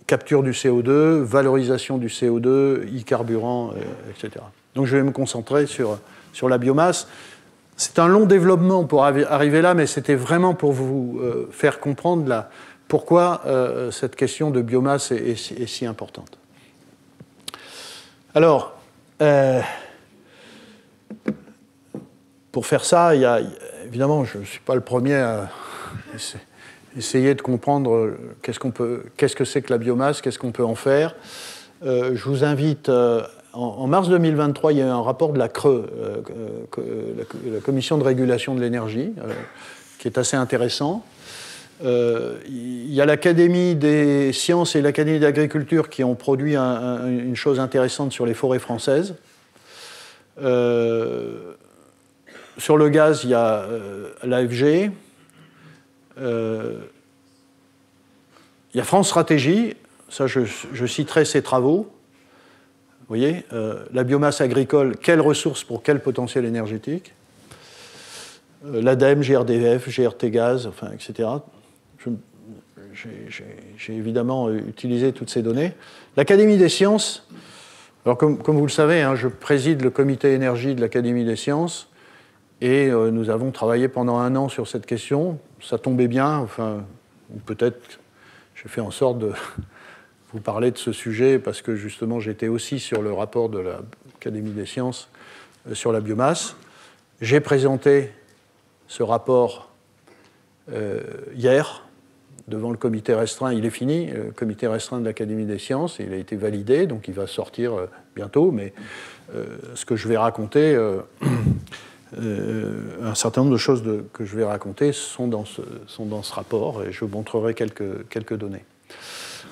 capture du CO2, valorisation du CO2, e-carburant, etc. Donc je vais me concentrer sur la biomasse. C'est un long développement pour arriver là, mais c'était vraiment pour vous faire comprendre pourquoi cette question de biomasse est si importante. Alors, pour faire ça, évidemment, je ne suis pas le premier à essayer de comprendre qu'est-ce que c'est que la biomasse, qu'est-ce qu'on peut en faire. Je vous invite, en mars 2023, il y a eu un rapport de la CRE, la Commission de régulation de l'énergie, qui est assez intéressant. Il y a l'Académie des sciences et l'Académie d'agriculture qui ont produit une chose intéressante sur les forêts françaises. Sur le gaz, il y a l'AFG. Il y a France Stratégie, ça je citerai ses travaux. Vous voyez, la biomasse agricole, quelles ressources pour quel potentiel énergétique. L'ADEME, GRDF, GRT Gaz, enfin, etc. J'ai évidemment utilisé toutes ces données. L'Académie des sciences, alors comme vous le savez, je préside le comité énergie de l'Académie des sciences, et nous avons travaillé pendant 1 an sur cette question. Ça tombait bien, enfin, ou peut-être j'ai fait en sorte de vous parler de ce sujet parce que justement j'étais aussi sur le rapport de l'Académie des sciences sur la biomasse. J'ai présenté ce rapport hier devant le comité restreint. Il est fini, le comité restreint de l'Académie des sciences, il a été validé, donc il va sortir bientôt, mais ce que je vais raconter... un certain nombre de choses que je vais raconter sont dans ce rapport, et je vous montrerai quelques données.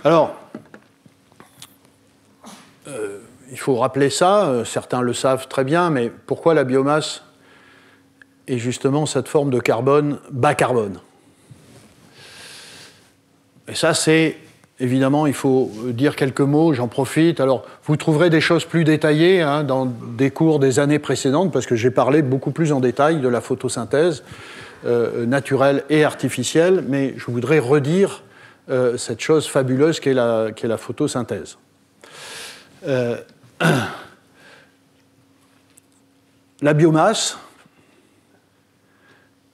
Alors, il faut rappeler ça, certains le savent très bien, mais pourquoi la biomasse est justement cette forme de carbone bas carbone? Et ça, c'est... Évidemment, il faut dire quelques mots, j'en profite. Alors, vous trouverez des choses plus détaillées dans des cours des années précédentes, parce que j'ai parlé beaucoup plus en détail de la photosynthèse naturelle et artificielle, mais je voudrais redire cette chose fabuleuse qu'est la photosynthèse. La biomasse,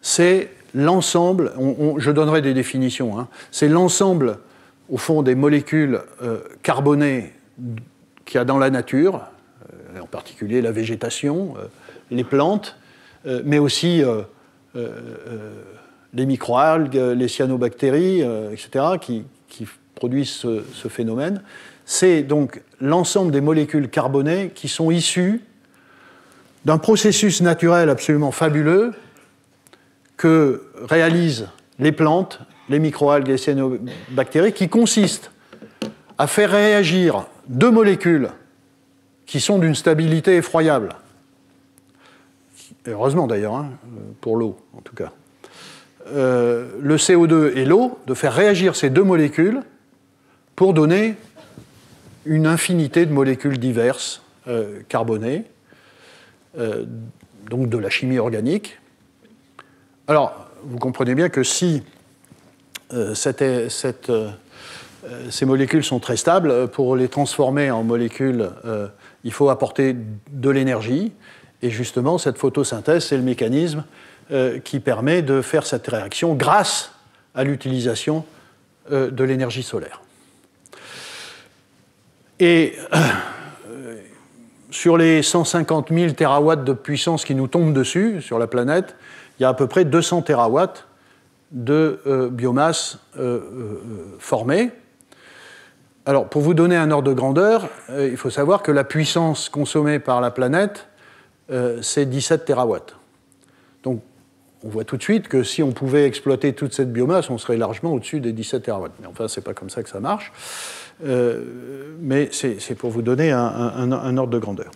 c'est l'ensemble, je donnerai des définitions, c'est l'ensemble au fond des molécules carbonées qu'il y a dans la nature, en particulier la végétation, les plantes, mais aussi les microalgues, les cyanobactéries, etc., qui produisent ce phénomène. C'est donc l'ensemble des molécules carbonées qui sont issues d'un processus naturel absolument fabuleux que réalisent les plantes, les microalgues et les cyanobactéries, qui consistent à faire réagir 2 molécules qui sont d'une stabilité effroyable. Heureusement d'ailleurs, pour l'eau en tout cas. Le CO2 et l'eau, de faire réagir ces 2 molécules pour donner une infinité de molécules diverses carbonées, donc de la chimie organique. Alors, vous comprenez bien que si ces molécules sont très stables, pour les transformer en molécules, il faut apporter de l'énergie. Et justement, cette photosynthèse, c'est le mécanisme qui permet de faire cette réaction grâce à l'utilisation de l'énergie solaire. Et sur les 150 000 terawatts de puissance qui nous tombent dessus, sur la planète, il y a à peu près 200 terawatts de biomasse formée. Alors, pour vous donner un ordre de grandeur, il faut savoir que la puissance consommée par la planète, c'est 17 terawatts. Donc, on voit tout de suite que si on pouvait exploiter toute cette biomasse, on serait largement au-dessus des 17 terawatts. Mais enfin, ce n'est pas comme ça que ça marche. Mais c'est pour vous donner un ordre de grandeur.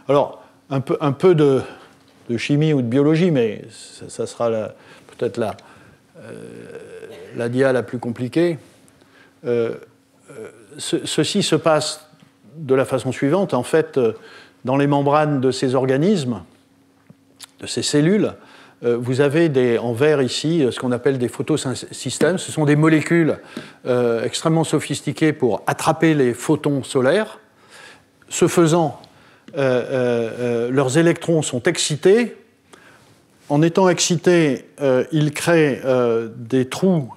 Alors, un peu de chimie ou de biologie, mais ça sera peut-être la dia la plus compliquée. Ceci se passe de la façon suivante. En fait, dans les membranes de ces organismes, de ces cellules, vous avez en vert ici ce qu'on appelle des photosystèmes. Ce sont des molécules extrêmement sophistiquées pour attraper les photons solaires. Ce faisant, leurs électrons sont excités. En étant excités, ils créent des trous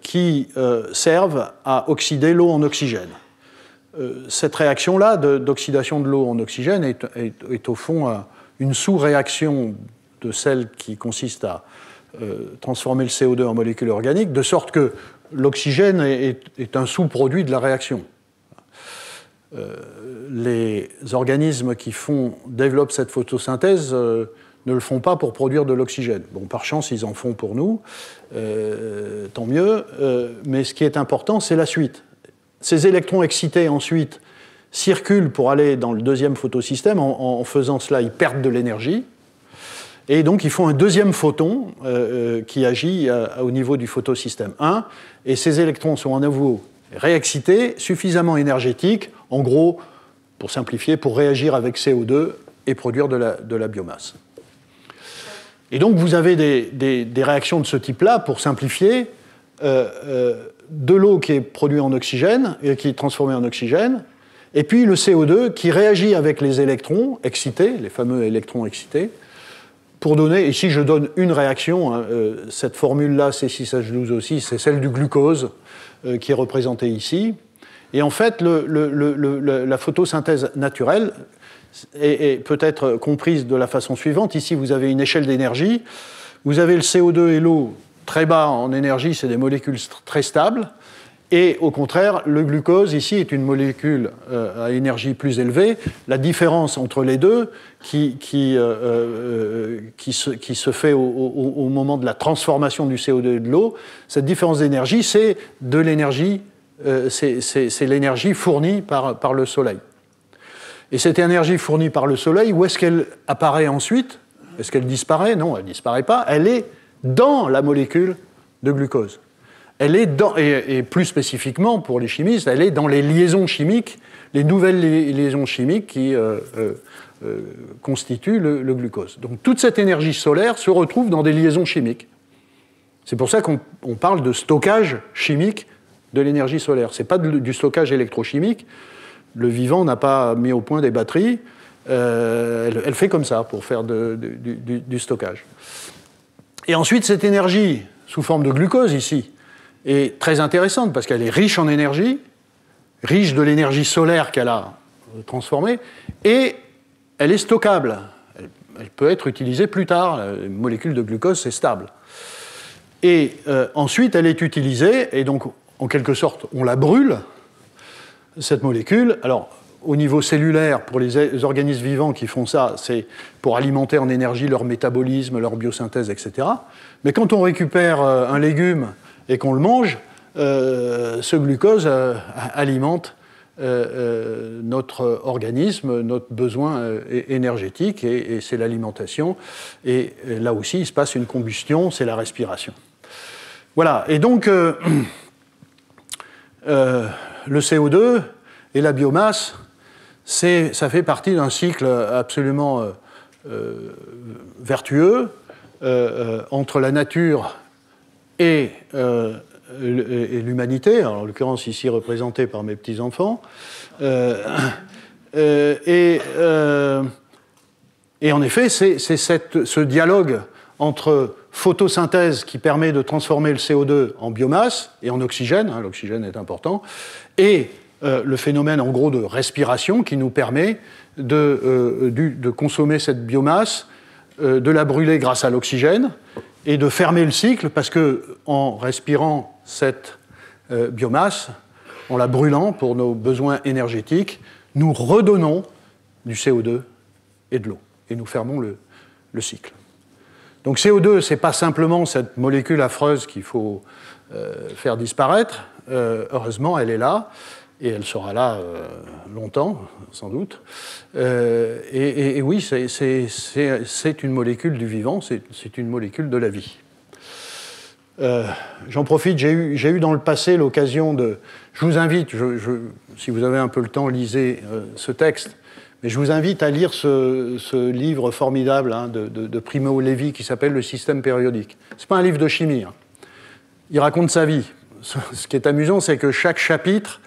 qui servent à oxyder l'eau en oxygène. Cette réaction-là d'oxydation de l'eau en oxygène est au fond une sous-réaction de celle qui consiste à transformer le CO2 en molécules organiques, de sorte que l'oxygène est un sous-produit de la réaction. Les organismes qui développent cette photosynthèse ne le font pas pour produire de l'oxygène. Bon, par chance, ils en font pour nous, tant mieux, mais ce qui est important, c'est la suite. Ces électrons excités, ensuite, circulent pour aller dans le deuxième photosystème. En faisant cela, ils perdent de l'énergie. Et donc, ils font un deuxième photon qui agit au niveau du photosystème 1. Et ces électrons sont à nouveau réexcités, suffisamment énergétiques, en gros, pour simplifier, pour réagir avec CO2 et produire de la biomasse. Et donc, vous avez des réactions de ce type-là, pour simplifier, de l'eau qui est produite en oxygène, et qui est transformée en oxygène, et puis le CO2 qui réagit avec les électrons excités, les fameux électrons excités, pour donner, ici je donne une réaction, hein, cette formule-là, C6H12 aussi, c'est celle du glucose qui est représentée ici. Et en fait, la photosynthèse naturelle peut être comprise de la façon suivante. Ici, vous avez une échelle d'énergie. Vous avez le CO2 et l'eau très bas en énergie, c'est des molécules très stables. Et au contraire, le glucose, ici, est une molécule à énergie plus élevée. La différence entre les deux, qui se fait au moment de la transformation du CO2 et de l'eau, cette différence d'énergie, c'est de l'énergie, c'est l'énergie fournie par le Soleil. Et cette énergie fournie par le Soleil, où est-ce qu'elle apparaît ensuite? Est-ce qu'elle disparaît? Non, elle ne disparaît pas. Elle est dans la molécule de glucose. Elle est dans, et plus spécifiquement pour les chimistes, elle est dans les liaisons chimiques, les nouvelles liaisons chimiques qui constituent le glucose. Donc toute cette énergie solaire se retrouve dans des liaisons chimiques. C'est pour ça qu'on parle de stockage chimique de l'énergie solaire. Ce n'est pas du stockage électrochimique. Le vivant n'a pas mis au point des batteries. Elle fait comme ça pour faire du stockage. Et ensuite, cette énergie, sous forme de glucose ici, est très intéressante parce qu'elle est riche en énergie, riche de l'énergie solaire qu'elle a transformée, et elle est stockable. Elle peut être utilisée plus tard. La molécule de glucose, c'est stable. Et ensuite, elle est utilisée, et donc, en quelque sorte, on la brûle, cette molécule. Alors, au niveau cellulaire, pour les organismes vivants qui font ça, c'est pour alimenter en énergie leur métabolisme, leur biosynthèse, etc. Mais quand on récupère un légume et qu'on le mange, ce glucose alimente notre organisme, notre besoin énergétique, et c'est l'alimentation. Et là aussi, il se passe une combustion, c'est la respiration. Voilà, et donc, le CO2 et la biomasse, ça fait partie d'un cycle absolument vertueux entre la nature et l'humanité, en l'occurrence ici représentée par mes petits-enfants, et en effet, c'est ce dialogue entre photosynthèse qui permet de transformer le CO2 en biomasse et en oxygène, hein, l'oxygène est important, et le phénomène en gros de respiration qui nous permet de consommer cette biomasse, de la brûler grâce à l'oxygène et de fermer le cycle parce qu'en respirant cette biomasse, en la brûlant pour nos besoins énergétiques, nous redonnons du CO2 et de l'eau et nous fermons le cycle. Donc CO2, ce n'est pas simplement cette molécule affreuse qu'il faut faire disparaître. Heureusement, elle est là. Et elle sera là longtemps, sans doute. Et oui, c'est une molécule du vivant, c'est une molécule de la vie. J'en profite, j'ai eu dans le passé l'occasion de... Je vous invite, si vous avez un peu le temps, lisez ce texte, mais je vous invite à lire ce livre formidable de Primo Levi qui s'appelle « Le système périodique ». Ce n'est pas un livre de chimie. Hein. Il raconte sa vie. Ce qui est amusant, c'est que chaque chapitre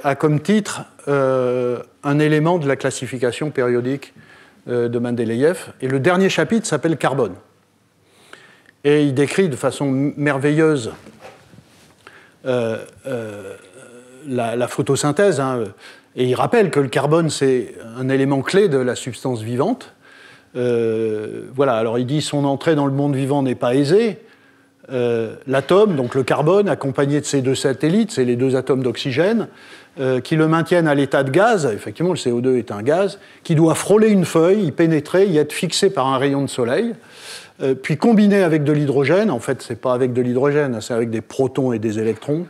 a comme titre un élément de la classification périodique de Mendeleïev. Et le dernier chapitre s'appelle Carbone. Et il décrit de façon merveilleuse la photosynthèse. Hein, et il rappelle que le carbone, c'est un élément clé de la substance vivante. Voilà, alors il dit son entrée dans le monde vivant n'est pas aisée. L'atome, donc le carbone, accompagné de ses deux satellites, c'est les deux atomes d'oxygène, qui le maintiennent à l'état de gaz, effectivement le CO2 est un gaz, qui doit frôler une feuille, y pénétrer, y être fixé par un rayon de soleil, puis combiné avec de l'hydrogène, en fait c'est pas avec de l'hydrogène, c'est avec des protons et des électrons,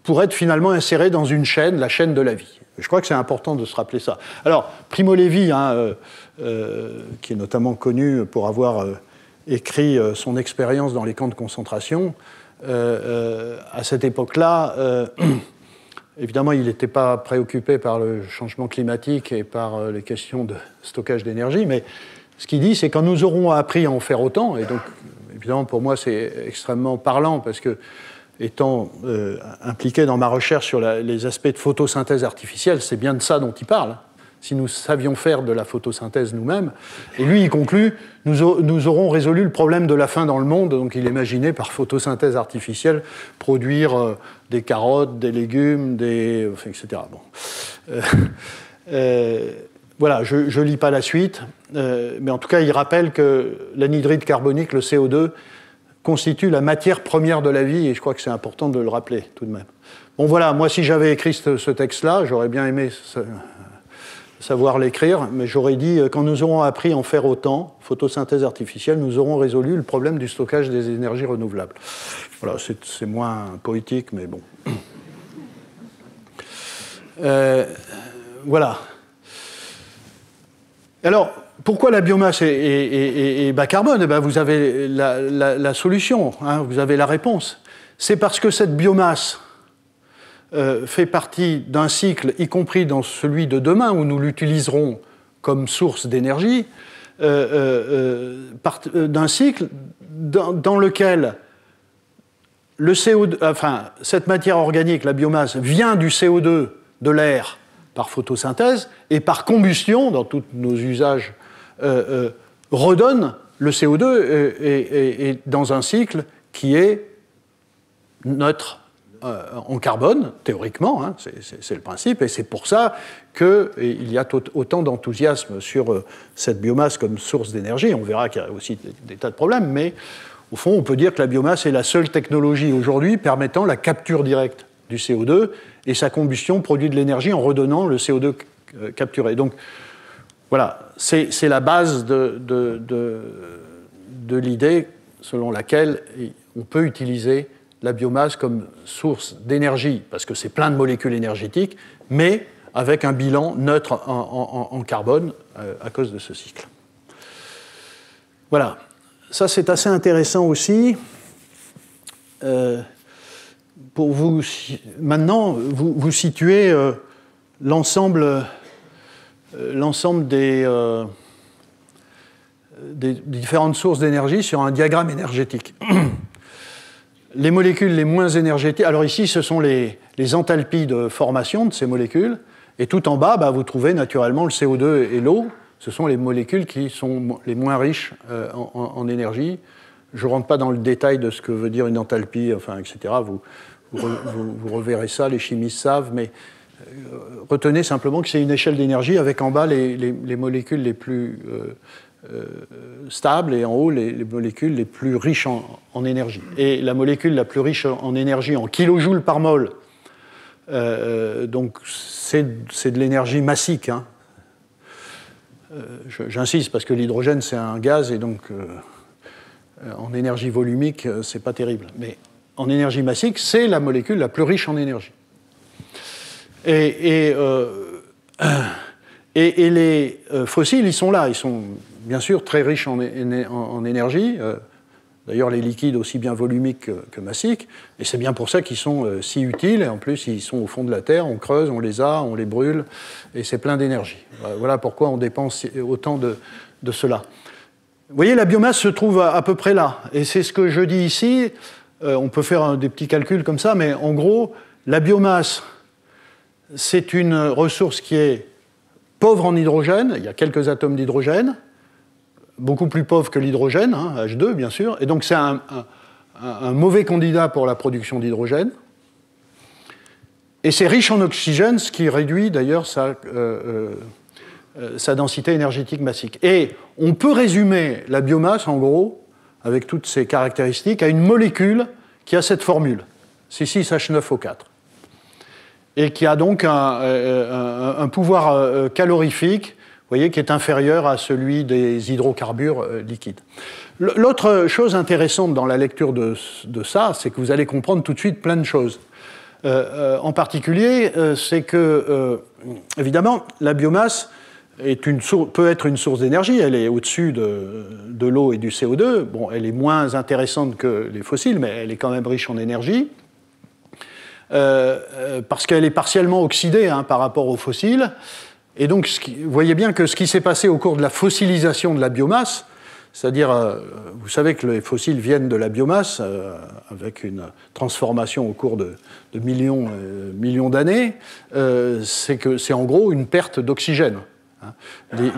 pour être finalement inséré dans une chaîne, la chaîne de la vie. Je crois que c'est important de se rappeler ça. Alors, Primo Levi, hein, qui est notamment connu pour avoir écrit son expérience dans les camps de concentration, à cette époque-là, évidemment, il n'était pas préoccupé par le changement climatique et par les questions de stockage d'énergie, mais ce qu'il dit, c'est quand nous aurons appris à en faire autant, et donc, évidemment, pour moi, c'est extrêmement parlant, parce que, étant impliqué dans ma recherche sur les aspects de photosynthèse artificielle, c'est bien de ça dont il parle. Si nous savions faire de la photosynthèse nous-mêmes. Et lui, il conclut, nous aurons résolu le problème de la faim dans le monde. Donc il imaginait par photosynthèse artificielle produire des carottes, des légumes, etc. Bon. Voilà, je ne lis pas la suite, mais en tout cas, il rappelle que l'anhydride carbonique, le CO2, constitue la matière première de la vie, et je crois que c'est important de le rappeler tout de même. Bon voilà, moi si j'avais écrit ce texte-là, j'aurais bien aimé savoir l'écrire, mais j'aurais dit, quand nous aurons appris à en faire autant, photosynthèse artificielle, nous aurons résolu le problème du stockage des énergies renouvelables. Voilà, c'est moins poétique, mais bon. Voilà. Alors, pourquoi la biomasse est bas carbone? Eh bien, vous avez la solution, hein, vous avez la réponse. C'est parce que cette biomasse fait partie d'un cycle, y compris dans celui de demain, où nous l'utiliserons comme source d'énergie, d'un cycle dans lequel le CO2, enfin, cette matière organique, la biomasse, vient du CO2 de l'air par photosynthèse, et par combustion, dans tous nos usages, redonne le CO2 et dans un cycle qui est neutre en carbone, théoriquement, hein, c'est le principe, et c'est pour ça qu'il y a autant d'enthousiasme sur cette biomasse comme source d'énergie. On verra qu'il y a aussi des tas de problèmes, mais au fond, on peut dire que la biomasse est la seule technologie aujourd'hui permettant la capture directe du CO2, et sa combustion produit de l'énergie en redonnant le CO2 capturé. Donc, voilà, c'est la base de l'idée selon laquelle on peut utiliser la biomasse comme source d'énergie, parce que c'est plein de molécules énergétiques, mais avec un bilan neutre en carbone à cause de ce cycle. Voilà, ça c'est assez intéressant aussi. Pour vous, maintenant, vous situez l'ensemble des différentes sources d'énergie sur un diagramme énergétique. Les molécules les moins énergétiques, alors ici ce sont les enthalpies de formation de ces molécules, et tout en bas, vous trouvez naturellement le CO2 et l'eau, ce sont les molécules qui sont les moins riches en énergie. Je ne rentre pas dans le détail de ce que veut dire une enthalpie, enfin, etc. Vous Vous reverrez ça, les chimistes savent, mais retenez simplement que c'est une échelle d'énergie avec en bas les molécules les plus stables et en haut les molécules les plus riches en énergie. Et la molécule la plus riche en énergie en kilojoules par mol, donc c'est de l'énergie massique. Hein. J'insiste parce que l'hydrogène c'est un gaz et donc en énergie volumique c'est pas terrible. Mais en énergie massique, c'est la molécule la plus riche en énergie. Et les fossiles, ils sont là. Ils sont bien sûr très riches en énergie. D'ailleurs, les liquides aussi bien volumiques que massiques. Et c'est bien pour ça qu'ils sont si utiles. Et en plus, ils sont au fond de la Terre. On creuse, on les a, on les brûle. Et c'est plein d'énergie. Voilà pourquoi on dépense autant de cela. Vous voyez, la biomasse se trouve à peu près là. Et c'est ce que je dis ici. On peut faire des petits calculs comme ça, mais en gros, la biomasse, c'est une ressource qui est pauvre en hydrogène. Il y a quelques atomes d'hydrogène, beaucoup plus pauvre que l'hydrogène, hein, H2 bien sûr. Et donc c'est un mauvais candidat pour la production d'hydrogène. Et c'est riche en oxygène, ce qui réduit d'ailleurs sa densité énergétique massique. Et on peut résumer la biomasse, en gros, avec toutes ces caractéristiques, à une molécule qui a cette formule, C6H9O4, et qui a donc un pouvoir calorifique, vous voyez, qui est inférieur à celui des hydrocarbures liquides. L'autre chose intéressante dans la lecture de ça, c'est que vous allez comprendre tout de suite plein de choses. En particulier, c'est que, évidemment, la biomasse peut être une source d'énergie, elle est au-dessus de l'eau et du CO2. Bon, elle est moins intéressante que les fossiles, mais elle est quand même riche en énergie, parce qu'elle est partiellement oxydée hein, par rapport aux fossiles. Et donc, vous voyez bien que ce qui s'est passé au cours de la fossilisation de la biomasse, c'est-à-dire, vous savez que les fossiles viennent de la biomasse, avec une transformation au cours de millions d'années, c'est en gros une perte d'oxygène.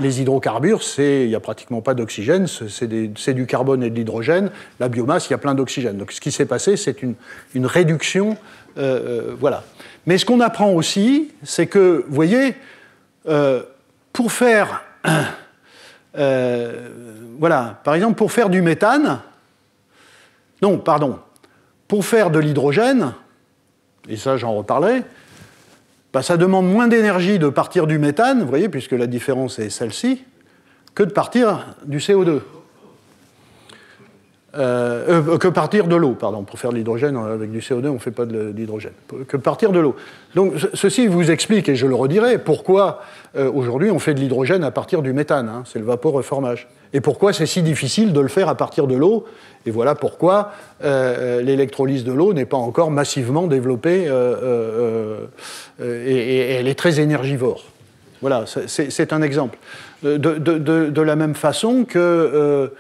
Les hydrocarbures, il n'y a pratiquement pas d'oxygène, c'est du carbone et de l'hydrogène. La biomasse, il y a plein d'oxygène. Donc ce qui s'est passé, c'est une réduction. Voilà. Mais ce qu'on apprend aussi, c'est que, vous voyez, pour faire... voilà, par exemple, pour faire du méthane... Non, pardon. Pour faire de l'hydrogène, et ça j'en reparlerai, bah, ça demande moins d'énergie de partir du méthane, vous voyez, puisque la différence est celle-ci, que de partir du CO2. Que partir de l'eau, pardon. Pour faire de l'hydrogène avec du CO2, on ne fait pas de l'hydrogène. Que partir de l'eau. Donc ceci vous explique, et je le redirai, pourquoi aujourd'hui on fait de l'hydrogène à partir du méthane, hein, c'est le vaporeformage. Et pourquoi c'est si difficile de le faire à partir de l'eau. Et voilà pourquoi l'électrolyse de l'eau n'est pas encore massivement développée et elle est très énergivore. Voilà, c'est un exemple. De la même façon que...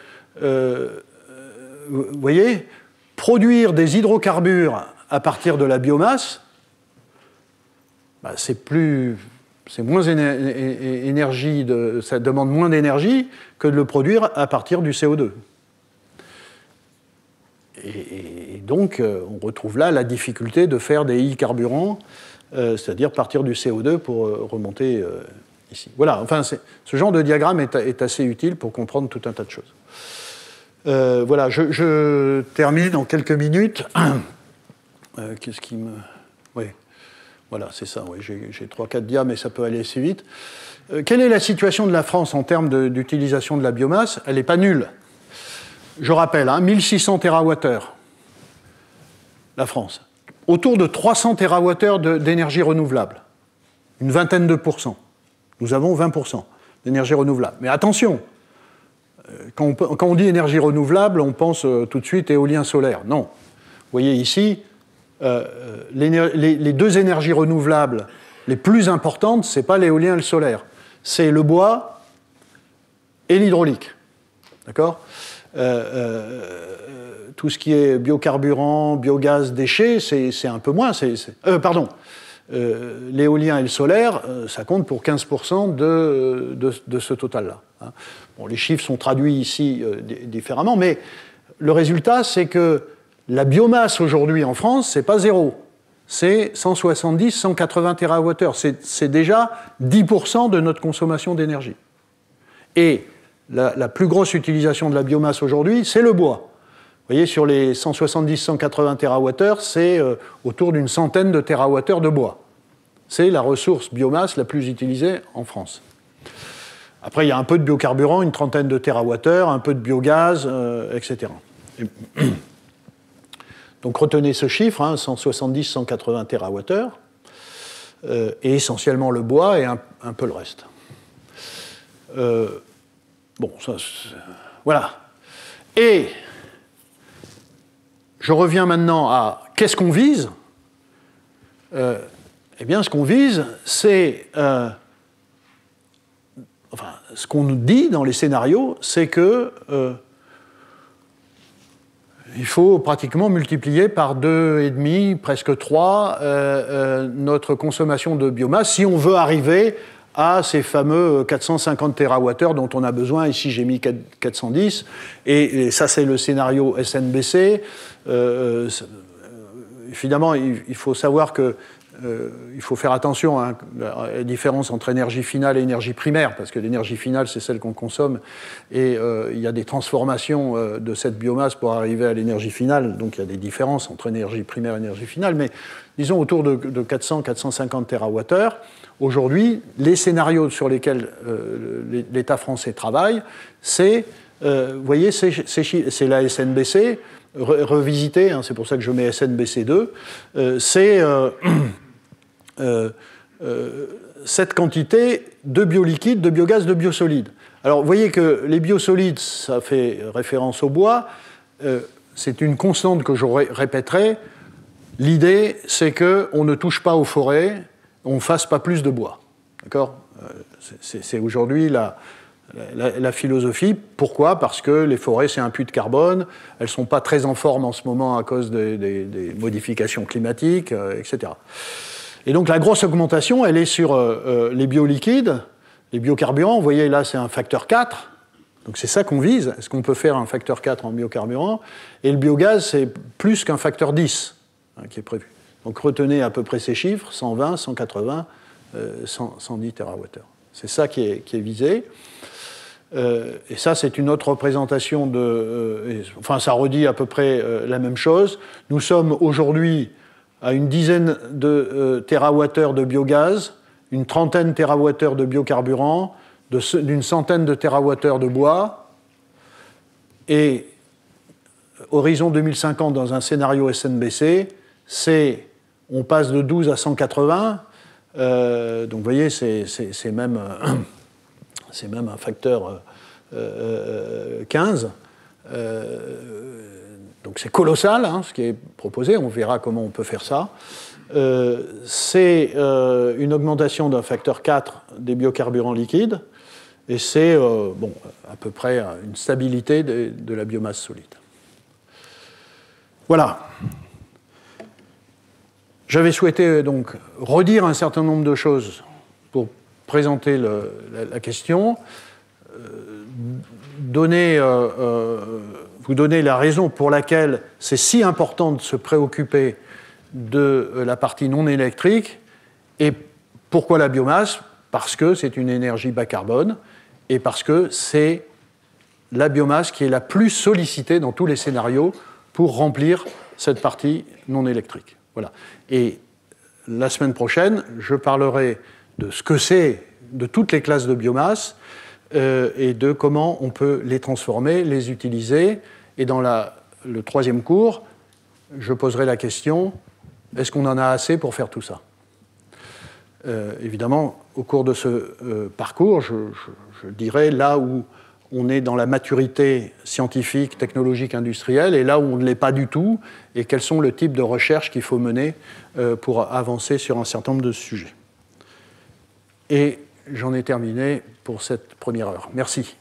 vous voyez, produire des hydrocarbures à partir de la biomasse, bah, c'est moins énergie, ça demande moins d'énergie que de le produire à partir du CO2. Et donc, on retrouve là la difficulté de faire des e-carburants, c'est-à-dire partir du CO2 pour remonter ici. Voilà, enfin, ce genre de diagramme est assez utile pour comprendre tout un tas de choses. Voilà, je termine en quelques minutes. Qu'est-ce qui me... Oui, voilà, c'est ça. Oui, j'ai 3-4 dias, mais ça peut aller assez vite. Quelle est la situation de la France en termes d'utilisation de la biomasse? Elle n'est pas nulle. Je rappelle, hein, 1600 TWh, la France. Autour de 300 TWh d'énergie renouvelable. Une vingtaine de pourcents. Nous avons 20% d'énergie renouvelable. Mais attention, quand on dit énergie renouvelable, on pense tout de suite éolien solaire. Non. Vous voyez ici, les deux énergies renouvelables les plus importantes, ce n'est pas l'éolien et le solaire. C'est le bois et l'hydraulique. D'accord ? Tout ce qui est biocarburant, biogaz, déchets, c'est un peu moins. Pardon. L'éolien et le solaire, ça compte pour 15% de ce total-là. Hein. Bon, les chiffres sont traduits ici différemment, mais le résultat, c'est que la biomasse aujourd'hui en France, c'est pas zéro. c'est 170-180 TWh. C'est déjà 10% de notre consommation d'énergie. Et la plus grosse utilisation de la biomasse aujourd'hui, c'est le bois. Vous voyez, sur les 170-180 TWh, c'est autour d'une centaine de TWh de bois. C'est la ressource biomasse la plus utilisée en France. Après, il y a un peu de biocarburant, une trentaine de TWh, un peu de biogaz, etc. Donc retenez ce chiffre, hein, 170-180 TWh, et essentiellement le bois et un peu le reste. Bon, ça, voilà. Et je reviens maintenant à qu'est-ce qu'on vise. Eh bien, ce qu'on vise, c'est... enfin, ce qu'on nous dit dans les scénarios, c'est que il faut pratiquement multiplier par 2,5, presque 3, notre consommation de biomasse si on veut arriver à ces fameux 450 TWh dont on a besoin. Ici, j'ai mis 410. Et ça, c'est le scénario SNBC. Évidemment, il faut savoir que il faut faire attention à la différence entre énergie finale et énergie primaire, parce que l'énergie finale, c'est celle qu'on consomme, et il y a des transformations de cette biomasse pour arriver à l'énergie finale, donc il y a des différences entre énergie primaire et énergie finale, mais disons autour de 400-450 TWh. Aujourd'hui, les scénarios sur lesquels l'État français travaille, c'est, vous voyez, c'est la SNBC, revisité, hein, c'est pour ça que je mets SNBC2, c'est cette quantité de bioliquide, de biogaz, de biosolides. Alors, vous voyez que les biosolides, ça fait référence au bois, c'est une constante que je répéterai. L'idée, c'est qu'on ne touche pas aux forêts, on ne fasse pas plus de bois. D'accord ? C'est aujourd'hui la philosophie. Pourquoi ? Parce que les forêts, c'est un puits de carbone, elles ne sont pas très en forme en ce moment à cause des modifications climatiques, etc. Et donc la grosse augmentation, elle est sur les bioliquides, les biocarburants. Vous voyez, là, c'est un facteur 4. Donc c'est ça qu'on vise. Est-ce qu'on peut faire un facteur 4 en biocarburant ? Et le biogaz, c'est plus qu'un facteur 10 qui est prévu. Donc retenez à peu près ces chiffres, 120, 180, 110 TWh. C'est ça qui est visé. Et ça, c'est une autre représentation enfin, ça redit à peu près la même chose. Nous sommes aujourd'hui à une dizaine de TWh de biogaz, une trentaine de TWh de biocarburant, d'une centaine de TWh de bois. Et horizon 2050, dans un scénario SNBC, on passe de 12 à 180. Donc vous voyez, c'est même un facteur 15. Donc c'est colossal, hein, ce qui est proposé. On verra comment on peut faire ça. C'est une augmentation d'un facteur 4 des biocarburants liquides. Et c'est à peu près une stabilité de la biomasse solide. Voilà. J'avais souhaité donc redire un certain nombre de choses pour présenter la question, vous donner la raison pour laquelle c'est si important de se préoccuper de la partie non électrique. Et pourquoi la biomasse ? Parce que c'est une énergie bas carbone et parce que c'est la biomasse qui est la plus sollicitée dans tous les scénarios pour remplir cette partie non électrique. Voilà. Et la semaine prochaine, je parlerai de ce que c'est de toutes les classes de biomasse et de comment on peut les transformer, les utiliser. Et dans le troisième cours, je poserai la question, est-ce qu'on en a assez pour faire tout ça ? Évidemment, au cours de ce parcours, je dirai là où on est dans la maturité scientifique, technologique, industrielle, et là où on ne l'est pas du tout, et quels sont le type de recherche qu'il faut mener pour avancer sur un certain nombre de sujets. Et j'en ai terminé pour cette première heure. Merci.